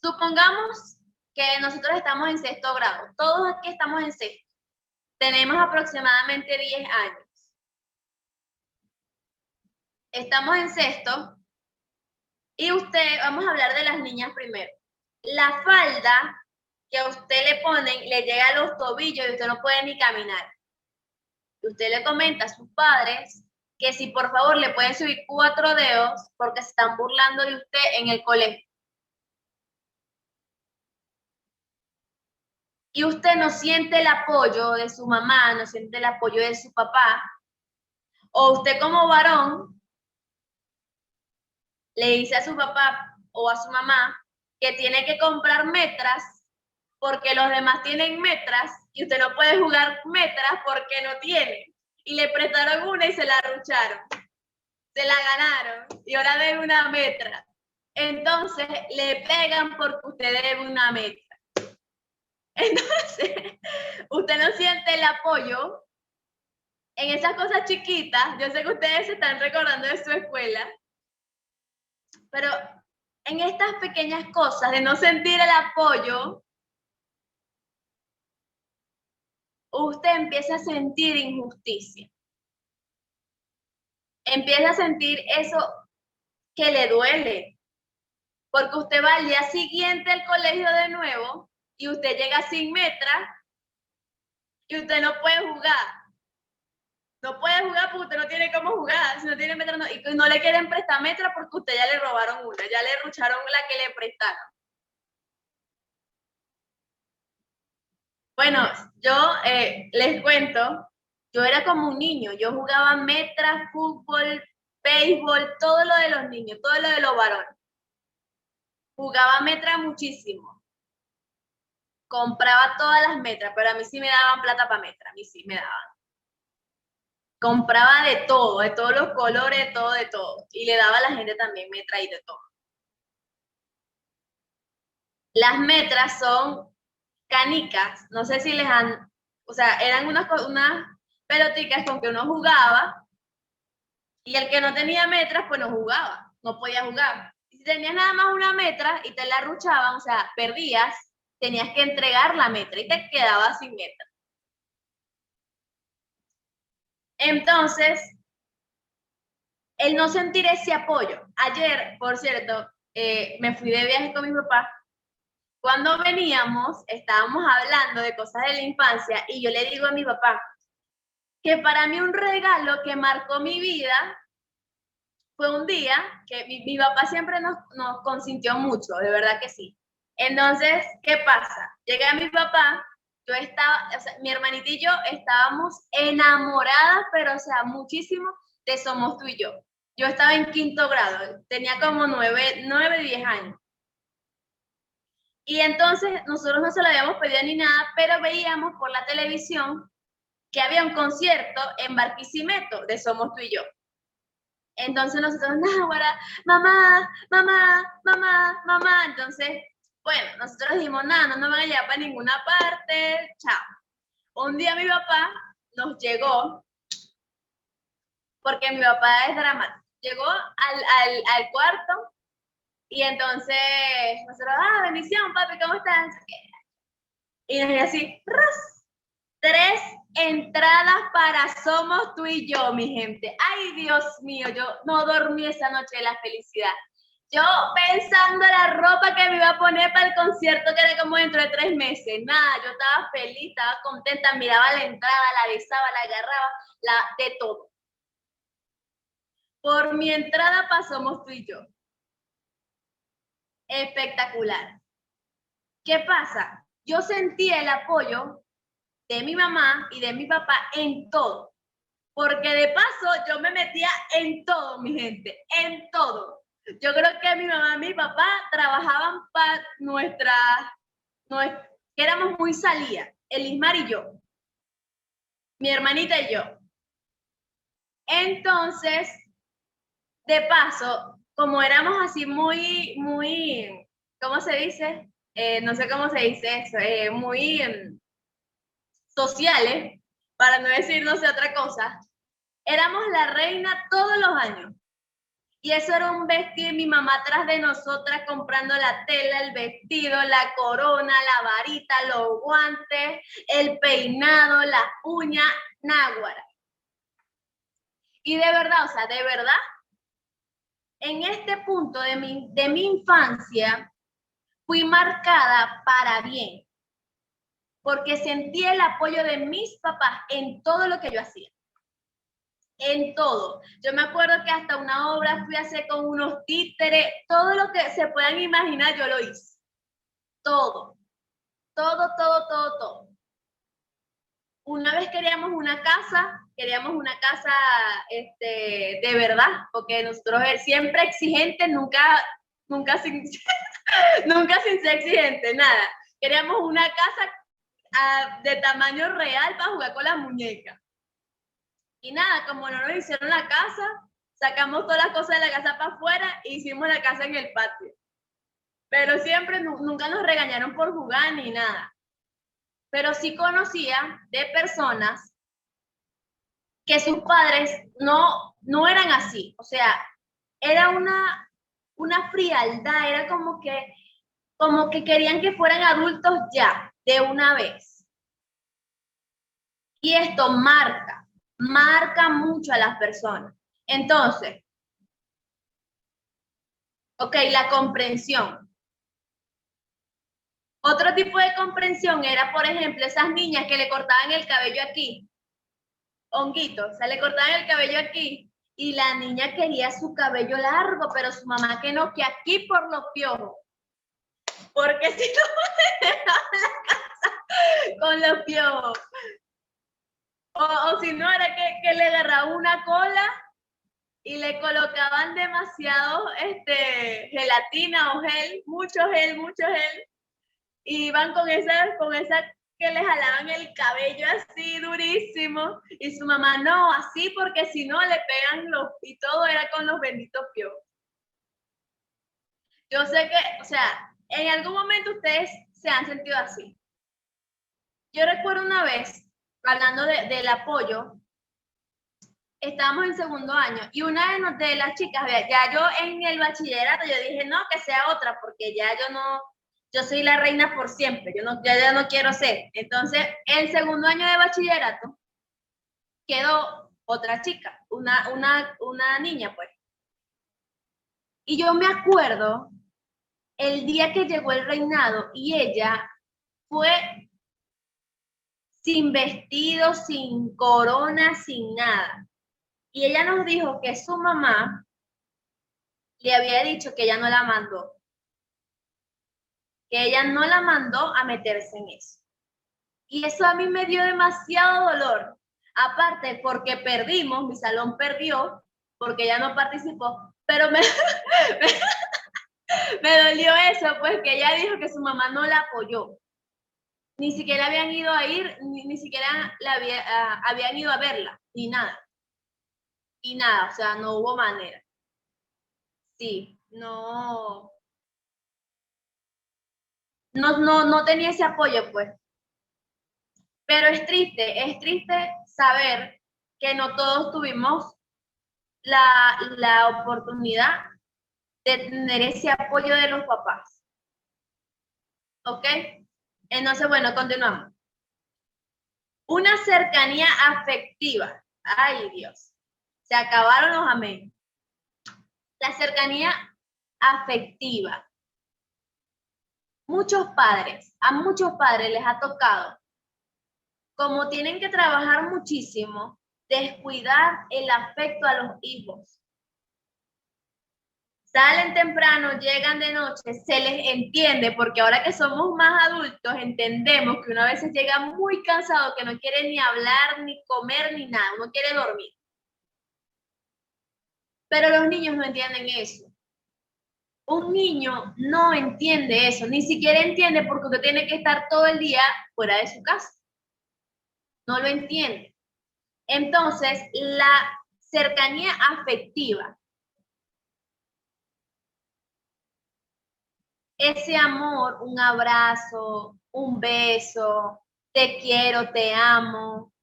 Supongamos que nosotros estamos en sexto grado, todos aquí estamos en sexto, tenemos aproximadamente 10 años. Estamos en sexto y vamos a hablar de las niñas primero. La falda que a usted le ponen le llega a los tobillos y usted no puede ni caminar. Y usted le comenta a sus padres que si por favor le pueden subir 4 dedos porque se están burlando de usted en el colegio. Y usted no siente el apoyo de su mamá, no siente el apoyo de su papá, o usted como varón le dice a su papá o a su mamá que tiene que comprar metras porque los demás tienen metras y usted no puede jugar metras porque no tiene. Y le prestaron una y se la arrucharon. Se la ganaron y ahora debe una metra. Entonces le pegan porque usted debe una metra. Entonces, usted no siente el apoyo en esas cosas chiquitas. Yo sé que ustedes se están recordando de su escuela, pero en estas pequeñas cosas de no sentir el apoyo, usted empieza a sentir injusticia. Empieza a sentir eso que le duele, porque usted va al día siguiente al colegio de nuevo y usted llega sin metra y usted no puede jugar. No puede jugar porque usted no tiene cómo jugar, si no tiene metra, y no le quieren prestar metra porque usted ya le robaron una, ya le rucharon la que le prestaron. Bueno, yo les cuento, yo era como un niño, yo jugaba metra, fútbol, béisbol, todo lo de los niños, todo lo de los varones. Jugaba metra muchísimo. Compraba todas las metras, pero a mí sí me daban plata para metra, a mí sí me daban. Compraba de todos los colores, de todo. Y le daba a la gente también metra y de todo. Las metras son canicas, no sé si les han, o sea, eran unas peloticas con que uno jugaba y el que no tenía metras, pues no jugaba, no podía jugar. Y si tenías nada más una metra y te la ruchaban, o sea, perdías, tenías que entregar la metra y te quedabas sin metra. Entonces, el no sentir ese apoyo. Ayer, por cierto, me fui de viaje con mi papá. Cuando veníamos, estábamos hablando de cosas de la infancia y yo le digo a mi papá que para mí un regalo que marcó mi vida fue un día que mi papá siempre nos consintió mucho, de verdad que sí. Entonces, ¿qué pasa? Llega mi papá, yo estaba, o sea, mi hermanita y yo estábamos enamoradas, pero o sea, muchísimo de Somos Tú y Yo. Yo estaba en 5º grado, tenía como 10 años. Y entonces nosotros no se lo habíamos pedido ni nada, pero veíamos por la televisión que había un concierto en Barquisimeto de Somos Tú y Yo. Entonces nosotros, náguara, mamá, mamá, mamá, mamá. Entonces, bueno, nosotros dijimos, nada, no nos van a llevar para ninguna parte, chao. Un día mi papá nos llegó, porque mi papá es dramático, llegó al cuarto y entonces nosotros, bendición, papi, ¿cómo estás? Y nos dice así, ¡ras! 3 entradas para Somos Tú y Yo, mi gente. Ay, Dios mío, yo no dormí esa noche de la felicidad. Yo pensando en la ropa que me iba a poner para el concierto que era como dentro de 3 meses. Nada, yo estaba feliz, estaba contenta, miraba la entrada, la besaba, la agarraba, de todo. Por mi entrada para Somos Tú y Yo. Espectacular. ¿Qué pasa? Yo sentí el apoyo de mi mamá y de mi papá en todo. Porque de paso yo me metía en todo, mi gente, en todo. Yo creo que mi mamá y mi papá trabajaban para que éramos muy salidas, Elismar y yo, mi hermanita y yo. Entonces, de paso, como éramos así muy, ¿cómo se dice? No sé cómo se dice eso, muy sociales, para no decir no sé otra cosa, éramos la reina todos los años. Y eso era un vestir, mi mamá atrás de nosotras comprando la tela, el vestido, la corona, la varita, los guantes, el peinado, las uñas, náguara. Y de verdad, o sea, de verdad, en este punto de mi infancia, fui marcada para bien, porque sentí el apoyo de mis papás en todo lo que yo hacía. En todo. Yo me acuerdo que hasta una obra fui a hacer con unos títeres, todo lo que se puedan imaginar yo lo hice. Todo. Todo, todo, todo, todo. Una vez queríamos una casa de verdad, porque nosotros siempre exigentes, nunca sin, nunca sin ser exigentes, nada. Queríamos una casa de tamaño real para jugar con las muñecas. Y nada, como no nos hicieron la casa, sacamos todas las cosas de la casa para afuera e hicimos la casa en el patio. Pero siempre, nunca nos regañaron por jugar ni nada. Pero sí conocía de personas que sus padres no eran así. O sea, era una frialdad, era como que querían que fueran adultos ya, de una vez. Y esto marca mucho a las personas. Entonces, ok, la comprensión. Otro tipo de comprensión era, por ejemplo, esas niñas que le cortaban el cabello aquí, honguitos, o sea, le cortaban el cabello aquí, y la niña quería su cabello largo, pero su mamá que no, que aquí por los piojos. Porque si no, la casa con los piojos. O si no, era que le agarraba una cola y le colocaban demasiado gelatina o gel, mucho gel, y iban con esa que le jalaban el cabello así durísimo, y su mamá, no, así porque si no le pegan y todo era con los benditos piojos. Yo sé que, o sea, en algún momento ustedes se han sentido así. Yo recuerdo una vez, hablando del apoyo, estábamos en segundo año y una de las chicas, ya yo en el bachillerato, yo dije, no, que sea otra, porque ya yo soy la reina por siempre, ya no quiero ser. Entonces, el segundo año de bachillerato quedó otra chica, una niña, pues. Y yo me acuerdo el día que llegó el reinado y ella fue sin vestido, sin corona, sin nada. Y ella nos dijo que su mamá le había dicho que ella no la mandó, que ella no la mandó a meterse en eso. Y eso a mí me dio demasiado dolor. Aparte, porque perdimos, mi salón perdió, porque ella no participó, pero me dolió eso, pues que ella dijo que su mamá no la apoyó. Ni siquiera habían ido a ir, ni siquiera habían ido a verla, ni nada. Y nada, o sea, no hubo manera. Sí, no tenía ese apoyo, pues. Pero es triste saber que no todos tuvimos la oportunidad de tener ese apoyo de los papás. ¿Ok? Entonces, bueno, continuamos. Una cercanía afectiva. Ay, Dios. Se acabaron los amén. La cercanía afectiva. A muchos padres les ha tocado, como tienen que trabajar muchísimo, descuidar el afecto a los hijos. Salen temprano, llegan de noche, se les entiende, porque ahora que somos más adultos, entendemos que uno a veces llega muy cansado, que no quiere ni hablar, ni comer, ni nada, uno quiere dormir. Pero los niños no entienden eso. Un niño no entiende eso, ni siquiera entiende porque usted tiene que estar todo el día fuera de su casa. No lo entiende. Entonces, la cercanía afectiva, ese amor, un abrazo, un beso, te quiero, te amo,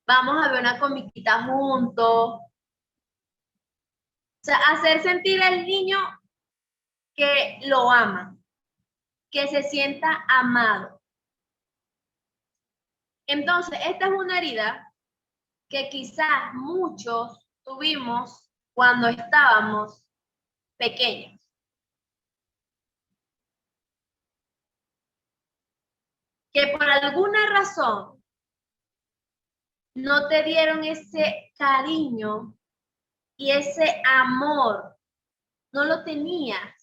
vamos a ver una comiquita juntos. O sea, hacer sentir al niño que lo ama, que se sienta amado. Entonces, esta es una herida que quizás muchos tuvimos cuando estábamos pequeños. Que por alguna razón no te dieron ese cariño y ese amor, no lo tenías.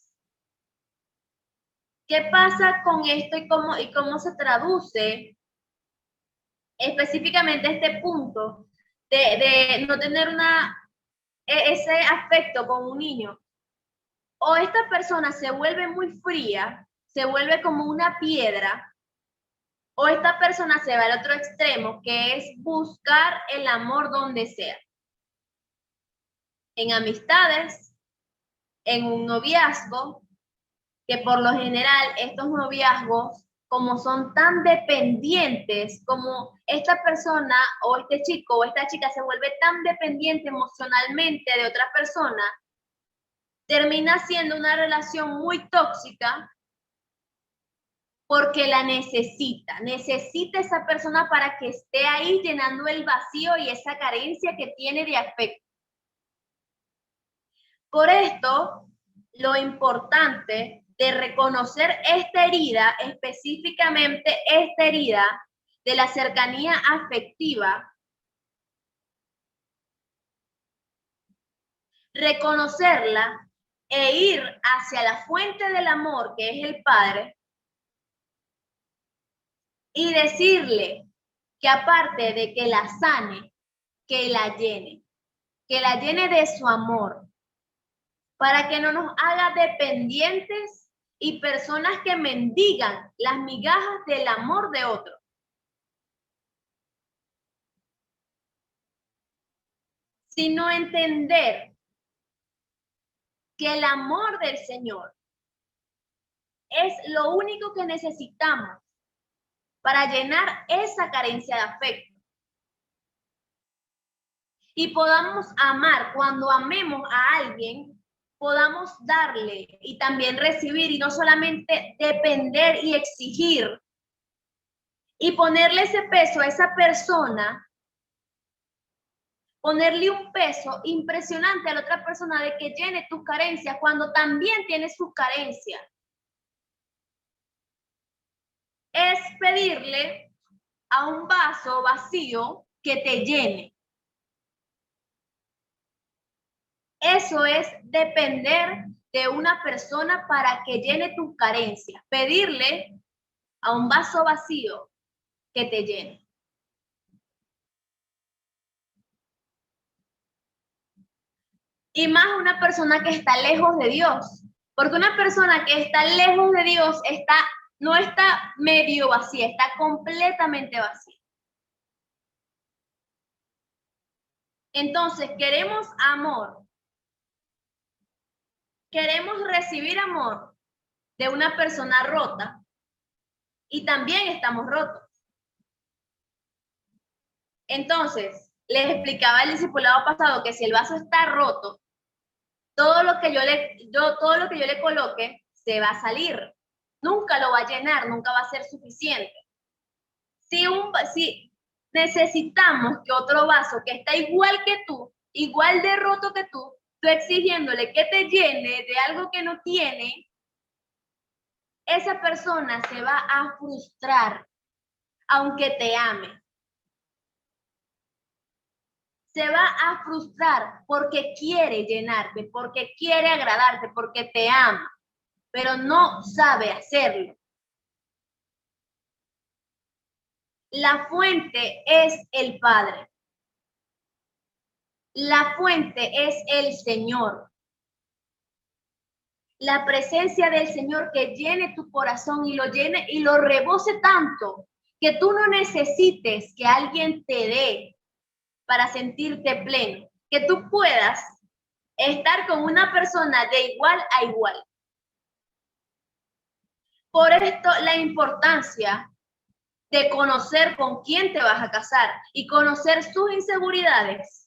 ¿Qué pasa con esto y cómo se traduce específicamente este punto de no tener ese afecto con un niño? O esta persona se vuelve muy fría, se vuelve como una piedra, o esta persona se va al otro extremo, que es buscar el amor donde sea. En amistades, en un noviazgo, que por lo general estos noviazgos, como son tan dependientes, como esta persona o este chico o esta chica se vuelve tan dependiente emocionalmente de otra persona, termina siendo una relación muy tóxica porque la necesita esa persona para que esté ahí llenando el vacío y esa carencia que tiene de afecto. Por esto, lo importante de reconocer esta herida, específicamente esta herida de la cercanía afectiva, reconocerla e ir hacia la fuente del amor, que es el Padre, y decirle que aparte de que la sane, que la llene, que la llene de su amor, para que no nos haga dependientes y personas que mendigan las migajas del amor de otro. Sino entender que el amor del Señor es lo único que necesitamos para llenar esa carencia de afecto. Y podamos amar, cuando amemos a alguien, podamos darle y también recibir, y no solamente depender y exigir y ponerle ese peso a esa persona, ponerle un peso impresionante a la otra persona de que llene tus carencias cuando también tiene sus carencias. Es pedirle a un vaso vacío que te llene. Eso es depender de una persona para que llene tus carencias. Pedirle a un vaso vacío que te llene. Y más una persona que está lejos de Dios. Porque una persona que está lejos de Dios no está medio vacía, está completamente vacía. Entonces, queremos amor. Queremos recibir amor de una persona rota y también estamos rotos. Entonces, les explicaba el discipulado pasado que si el vaso está roto, todo lo que yo le coloque se va a salir. Nunca lo va a llenar, nunca va a ser suficiente. Si necesitamos que otro vaso que está igual que tú, igual de roto que tú exigiéndole que te llene de algo que no tiene, esa persona se va a frustrar, aunque te ame. Se va a frustrar porque quiere llenarte, porque quiere agradarte, porque te ama, pero no sabe hacerlo. La fuente es el Padre. La fuente es el Señor. La presencia del Señor que llene tu corazón y lo llene y lo rebose tanto que tú no necesites que alguien te dé para sentirte pleno, que tú puedas estar con una persona de igual a igual. Por esto la importancia de conocer con quién te vas a casar y conocer sus inseguridades,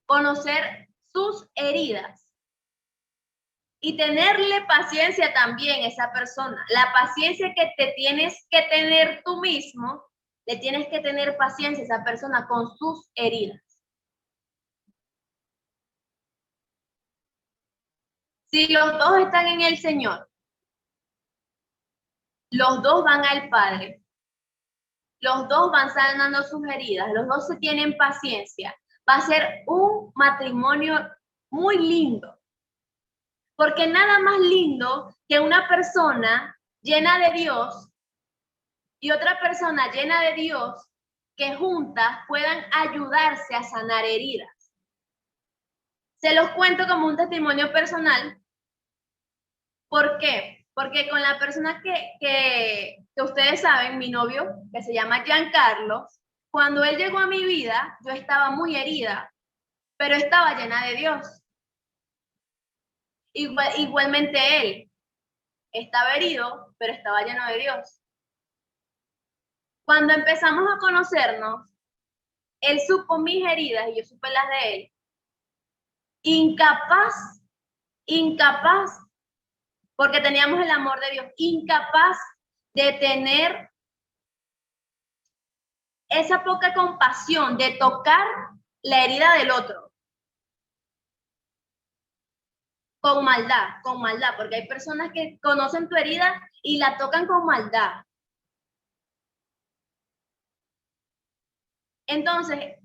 conocer sus heridas y tenerle paciencia también a esa persona. La paciencia que te tienes que tener tú mismo, le tienes que tener paciencia a esa persona con sus heridas. Si los dos están en el Señor, los dos van al Padre, los dos van sanando sus heridas, los dos se tienen paciencia, va a ser un matrimonio muy lindo. Porque nada más lindo que una persona llena de Dios y otra persona llena de Dios que juntas puedan ayudarse a sanar heridas. Se los cuento como un testimonio personal. ¿Por qué? Porque con la persona que ustedes saben, mi novio, que se llama Giancarlo, cuando él llegó a mi vida, yo estaba muy herida, pero estaba llena de Dios. Igualmente él estaba herido, pero estaba lleno de Dios. Cuando empezamos a conocernos, él supo mis heridas y yo supe las de él. Incapaz, porque teníamos el amor de Dios, incapaz de tener esa poca compasión, de tocar la herida del otro. Con maldad, porque hay personas que conocen tu herida y la tocan con maldad. Entonces,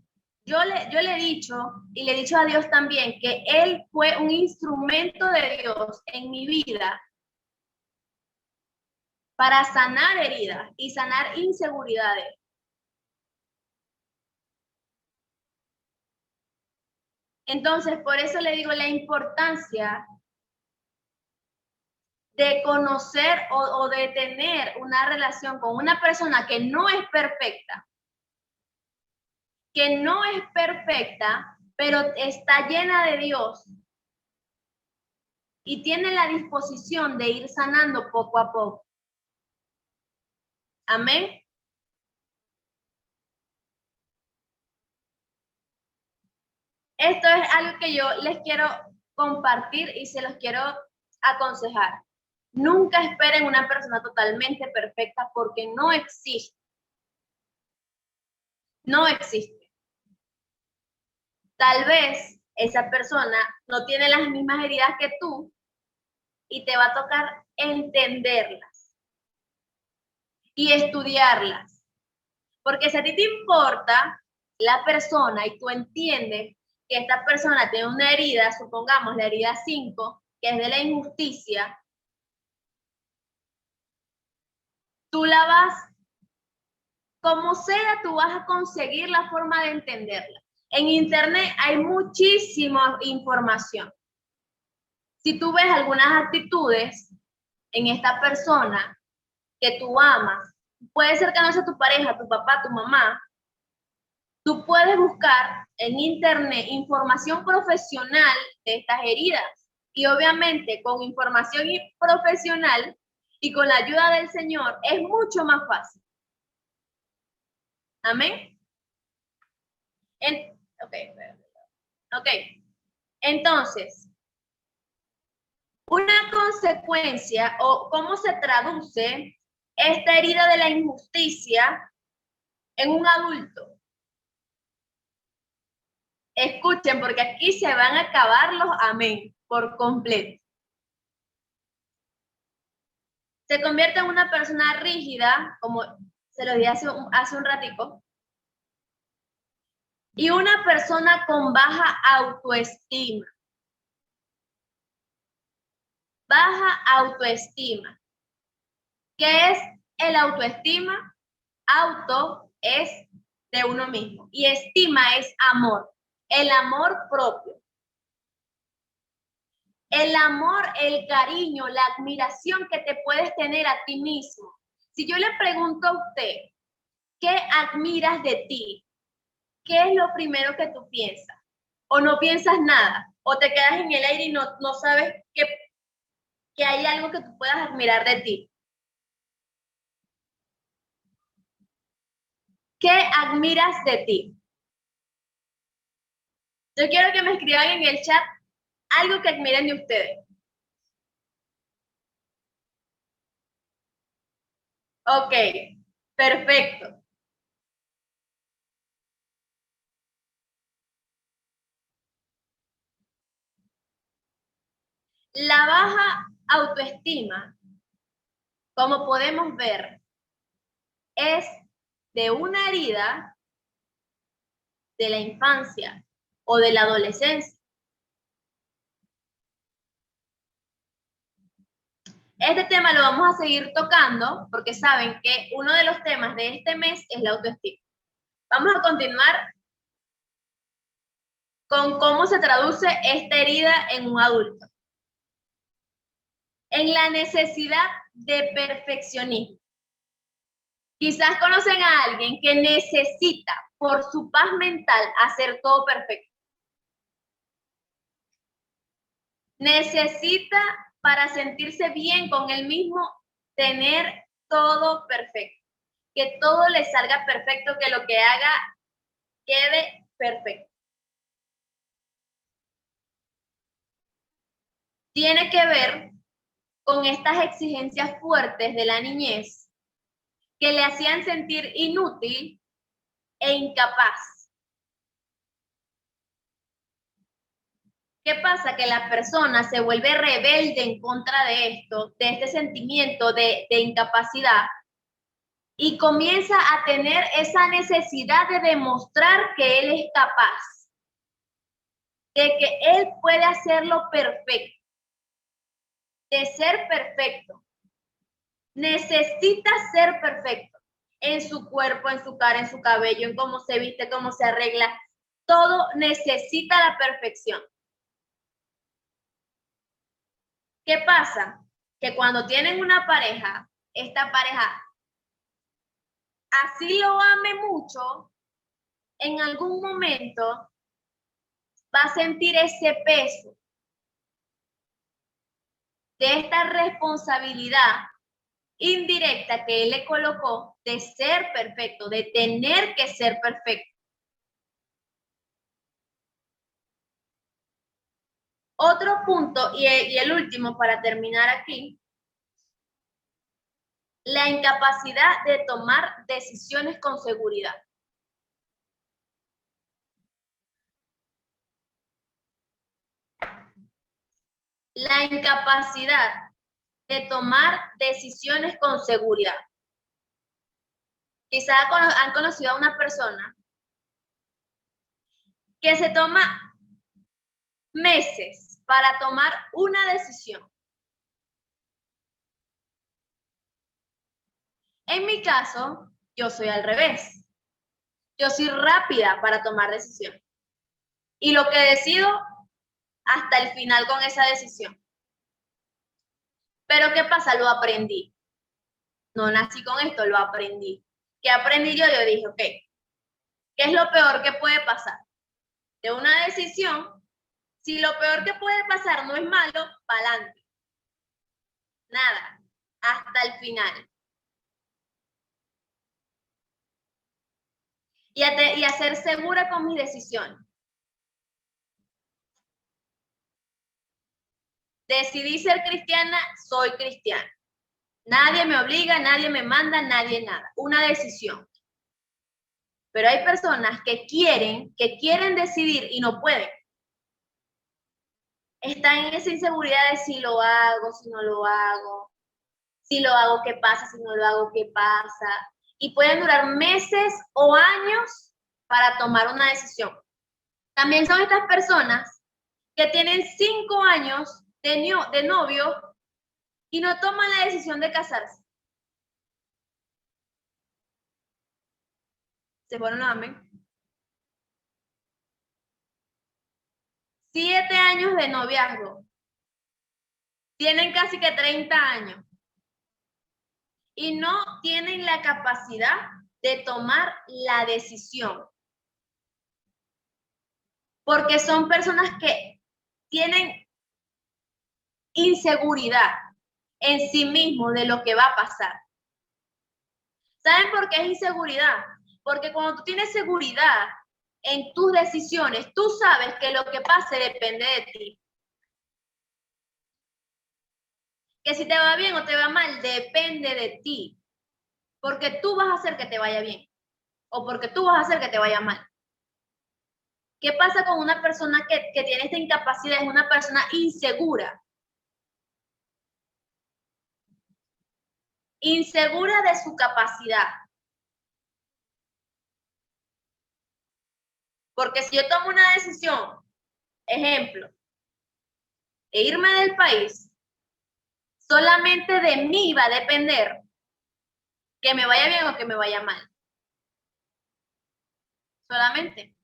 yo le he dicho, y le he dicho a Dios también, que Él fue un instrumento de Dios en mi vida para sanar heridas y sanar inseguridades. Entonces, por eso le digo la importancia de conocer o de tener una relación con una persona que no es perfecta, pero está llena de Dios y tiene la disposición de ir sanando poco a poco. Amén. Esto es algo que yo les quiero compartir y se los quiero aconsejar. Nunca esperen una persona totalmente perfecta porque no existe. No existe. Tal vez esa persona no tiene las mismas heridas que tú y te va a tocar entenderlas y estudiarlas. Porque si a ti te importa la persona y tú entiendes que esta persona tiene una herida, supongamos la herida 5, que es de la injusticia, tú la vas, como sea, tú vas a conseguir la forma de entenderla. En internet hay muchísima información. Si tú ves algunas actitudes en esta persona que tú amas, puede ser que no sea tu pareja, tu papá, tu mamá, tú puedes buscar en internet información profesional de estas heridas. Y obviamente con información profesional y con la ayuda del Señor es mucho más fácil. Amén. Ok. Entonces, una consecuencia o cómo se traduce esta herida de la injusticia en un adulto. Escuchen, porque aquí se van a acabar los amén por completo. Se convierte en una persona rígida, como se lo dije hace un ratico, y una persona con baja autoestima. Baja autoestima. ¿Qué es el autoestima? Auto es de uno mismo y estima es amor, el amor propio. El amor, el cariño, la admiración que te puedes tener a ti mismo. Si yo le pregunto a usted, ¿qué admiras de ti? ¿Qué es lo primero que tú piensas? ¿O no piensas nada? ¿O te quedas en el aire y no sabes que hay algo que tú puedas admirar de ti? ¿Qué admiras de ti? Yo quiero que me escriban en el chat algo que admiren de ustedes. Ok, perfecto. La baja autoestima, como podemos ver, es de una herida de la infancia o de la adolescencia. Este tema lo vamos a seguir tocando porque saben que uno de los temas de este mes es la autoestima. Vamos a continuar con cómo se traduce esta herida en un adulto. En la necesidad de perfeccionismo. Quizás conocen a alguien que necesita, por su paz mental, hacer todo perfecto. Necesita, para sentirse bien con él mismo, tener todo perfecto. Que todo le salga perfecto, que lo que haga quede perfecto. Tiene que ver con estas exigencias fuertes de la niñez que le hacían sentir inútil e incapaz. ¿Qué pasa? Que la persona se vuelve rebelde en contra de esto, de este sentimiento de incapacidad, y comienza a tener esa necesidad de demostrar que él es capaz, de que él puede hacerlo perfecto, de ser perfecto. Necesita ser perfecto en su cuerpo, en su cara, en su cabello, en cómo se viste, cómo se arregla. todo necesita la perfección. ¿Qué pasa? Que cuando tienen una pareja, esta pareja, así lo ame mucho, en algún momento va a sentir ese peso de esta responsabilidad indirecta que él le colocó de ser perfecto, de tener que ser perfecto. Otro punto, y el último para terminar aquí, la incapacidad de tomar decisiones con seguridad. La incapacidad de tomar decisiones con seguridad. Quizás han conocido a una persona que se toma meses para tomar una decisión. En mi caso, yo soy al revés. Yo soy rápida para tomar decisiones. Y lo que decido hasta el final con esa decisión. Pero ¿qué pasa? Lo aprendí. No nací con esto, lo aprendí. ¿Qué aprendí yo? Yo dije, ok, ¿qué es lo peor que puede pasar? De una decisión, si lo peor que puede pasar no es malo, para adelante. Nada, hasta el final. Y a ser segura con mis decisiones. Decidí ser cristiana, soy cristiana. Nadie me obliga, nadie me manda, nadie nada. Una decisión. Pero hay personas que quieren decidir y no pueden. Están en esa inseguridad de si lo hago, si no lo hago. Si lo hago, ¿qué pasa? Si no lo hago, ¿qué pasa? Y pueden durar meses o años para tomar una decisión. También son estas personas que tienen 5 años de novio y no toman la decisión de casarse. Se fueron a amén. 7 años de noviazgo. Tienen casi que 30 años. Y no tienen la capacidad de tomar la decisión. Porque son personas que tienen inseguridad en sí mismo de lo que va a pasar. ¿Saben por qué es inseguridad? Porque cuando tú tienes seguridad en tus decisiones, tú sabes que lo que pase depende de ti. Que si te va bien o te va mal, depende de ti. Porque tú vas a hacer que te vaya bien. O porque tú vas a hacer que te vaya mal. ¿Qué pasa con una persona que tiene esta incapacidad? Es una persona insegura. Insegura de su capacidad. Porque si yo tomo una decisión, ejemplo, de irme del país, solamente de mí va a depender que me vaya bien o que me vaya mal. Solamente.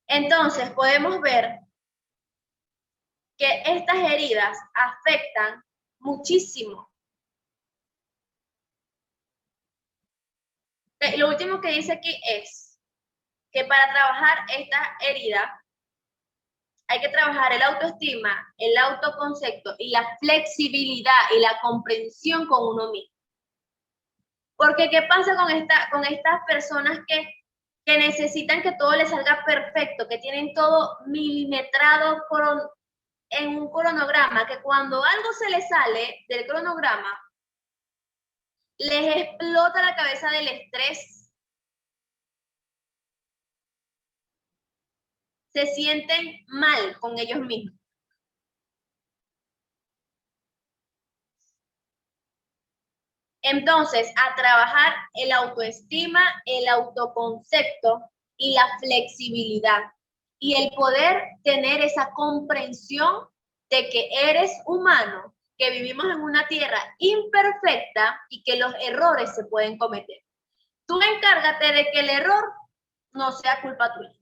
Entonces podemos ver que estas heridas afectan muchísimo. Lo último que dice aquí es que para trabajar esta herida hay que trabajar el autoestima, el autoconcepto y la flexibilidad y la comprensión con uno mismo. Porque ¿qué pasa con estas personas que necesitan que todo les salga perfecto, que tienen todo milimetrado en un cronograma, que cuando algo se les sale del cronograma, les explota la cabeza del estrés, se sienten mal con ellos mismos. Entonces, a trabajar el autoestima, el autoconcepto y la flexibilidad y el poder tener esa comprensión de que eres humano, que vivimos en una tierra imperfecta y que los errores se pueden cometer. Tú encárgate de que el error no sea culpa tuya,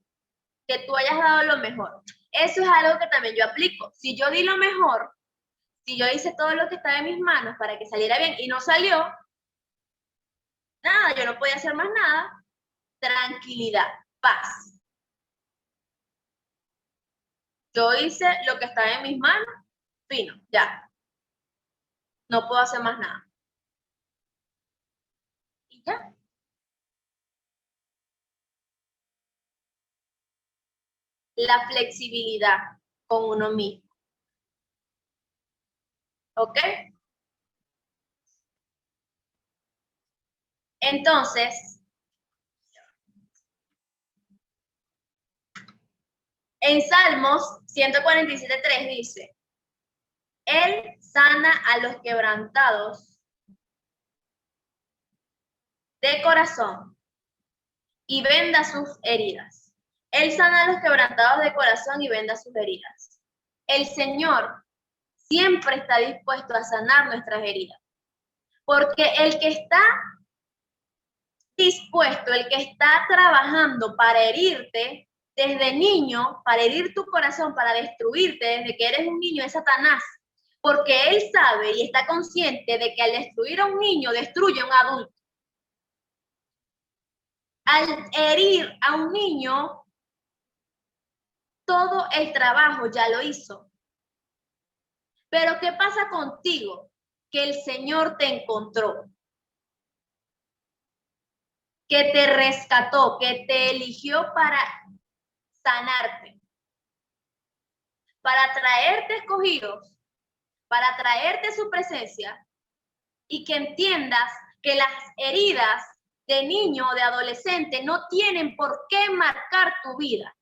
que tú hayas dado lo mejor. Eso es algo que también yo aplico. Si yo di lo mejor, si yo hice todo lo que estaba en mis manos para que saliera bien y no salió, nada, yo no podía hacer más nada. Tranquilidad, paz. Yo hice lo que estaba en mis manos, fino, ya. No puedo hacer más nada. Y ya. La flexibilidad con uno mismo. ¿Ok? Entonces, en Salmos 147:3 dice, Él sana a los quebrantados de corazón y venda sus heridas. Él sana a los quebrantados de corazón y venda sus heridas. El Señor siempre está dispuesto a sanar nuestras heridas, porque el que está dispuesto, el que está trabajando para herirte desde niño, para herir tu corazón, para destruirte desde que eres un niño, es Satanás, porque él sabe y está consciente de que al destruir a un niño, destruye a un adulto. Al herir a un niño, todo el trabajo ya lo hizo. Pero ¿qué pasa contigo? Que el Señor te encontró, que te rescató, que te eligió para sanarte, para traerte escogidos, para traerte su presencia y que entiendas que las heridas de niño o de adolescente no tienen por qué marcar tu vida.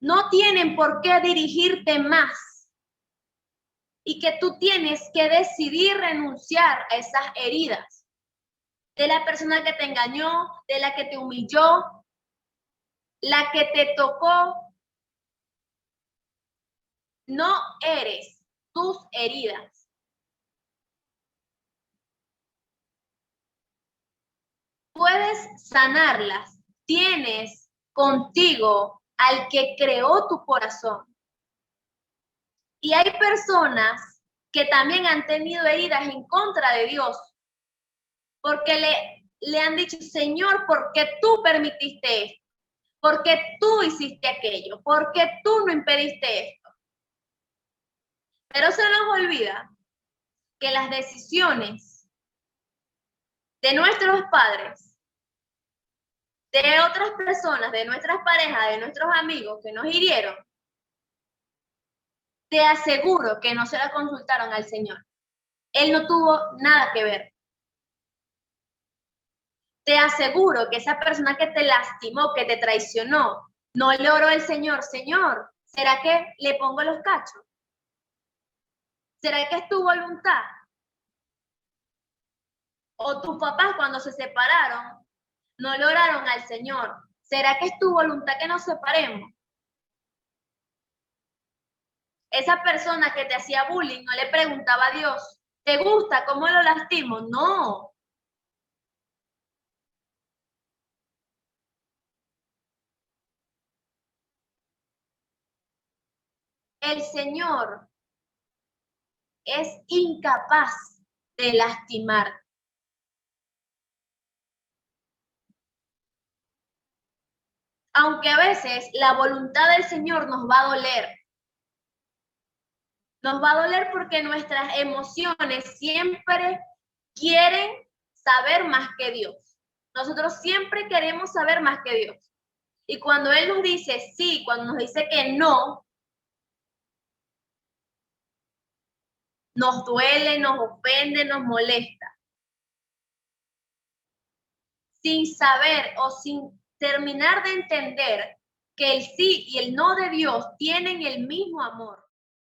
No tienen por qué dirigirte más. Y que tú tienes que decidir renunciar a esas heridas. De la persona que te engañó, de la que te humilló, la que te tocó. No eres tus heridas. Puedes sanarlas. Tienes contigo al que creó tu corazón. Y hay personas que también han tenido heridas en contra de Dios, porque le han dicho, Señor, ¿por qué tú permitiste esto? ¿Por qué tú hiciste aquello? ¿Por qué tú no impediste esto? Pero se nos olvida que las decisiones de nuestros padres, de otras personas, de nuestras parejas, de nuestros amigos que nos hirieron, te aseguro que no se la consultaron al Señor. Él no tuvo nada que ver. Te aseguro que esa persona que te lastimó, que te traicionó, no le oró al Señor, Señor, ¿será que le pongo los cachos? ¿Será que es tu voluntad? O tus papás cuando se separaron, no le oraron al Señor. ¿Será que es tu voluntad que nos separemos? Esa persona que te hacía bullying no le preguntaba a Dios, ¿te gusta cómo lo lastimo? No. El Señor es incapaz de lastimar. Aunque a veces la voluntad del Señor nos va a doler. Nos va a doler porque nuestras emociones siempre quieren saber más que Dios. Nosotros siempre queremos saber más que Dios. Y cuando Él nos dice sí, cuando nos dice que no, nos duele, nos ofende, nos molesta. Sin saber o sin terminar de entender que el sí y el no de Dios tienen el mismo amor.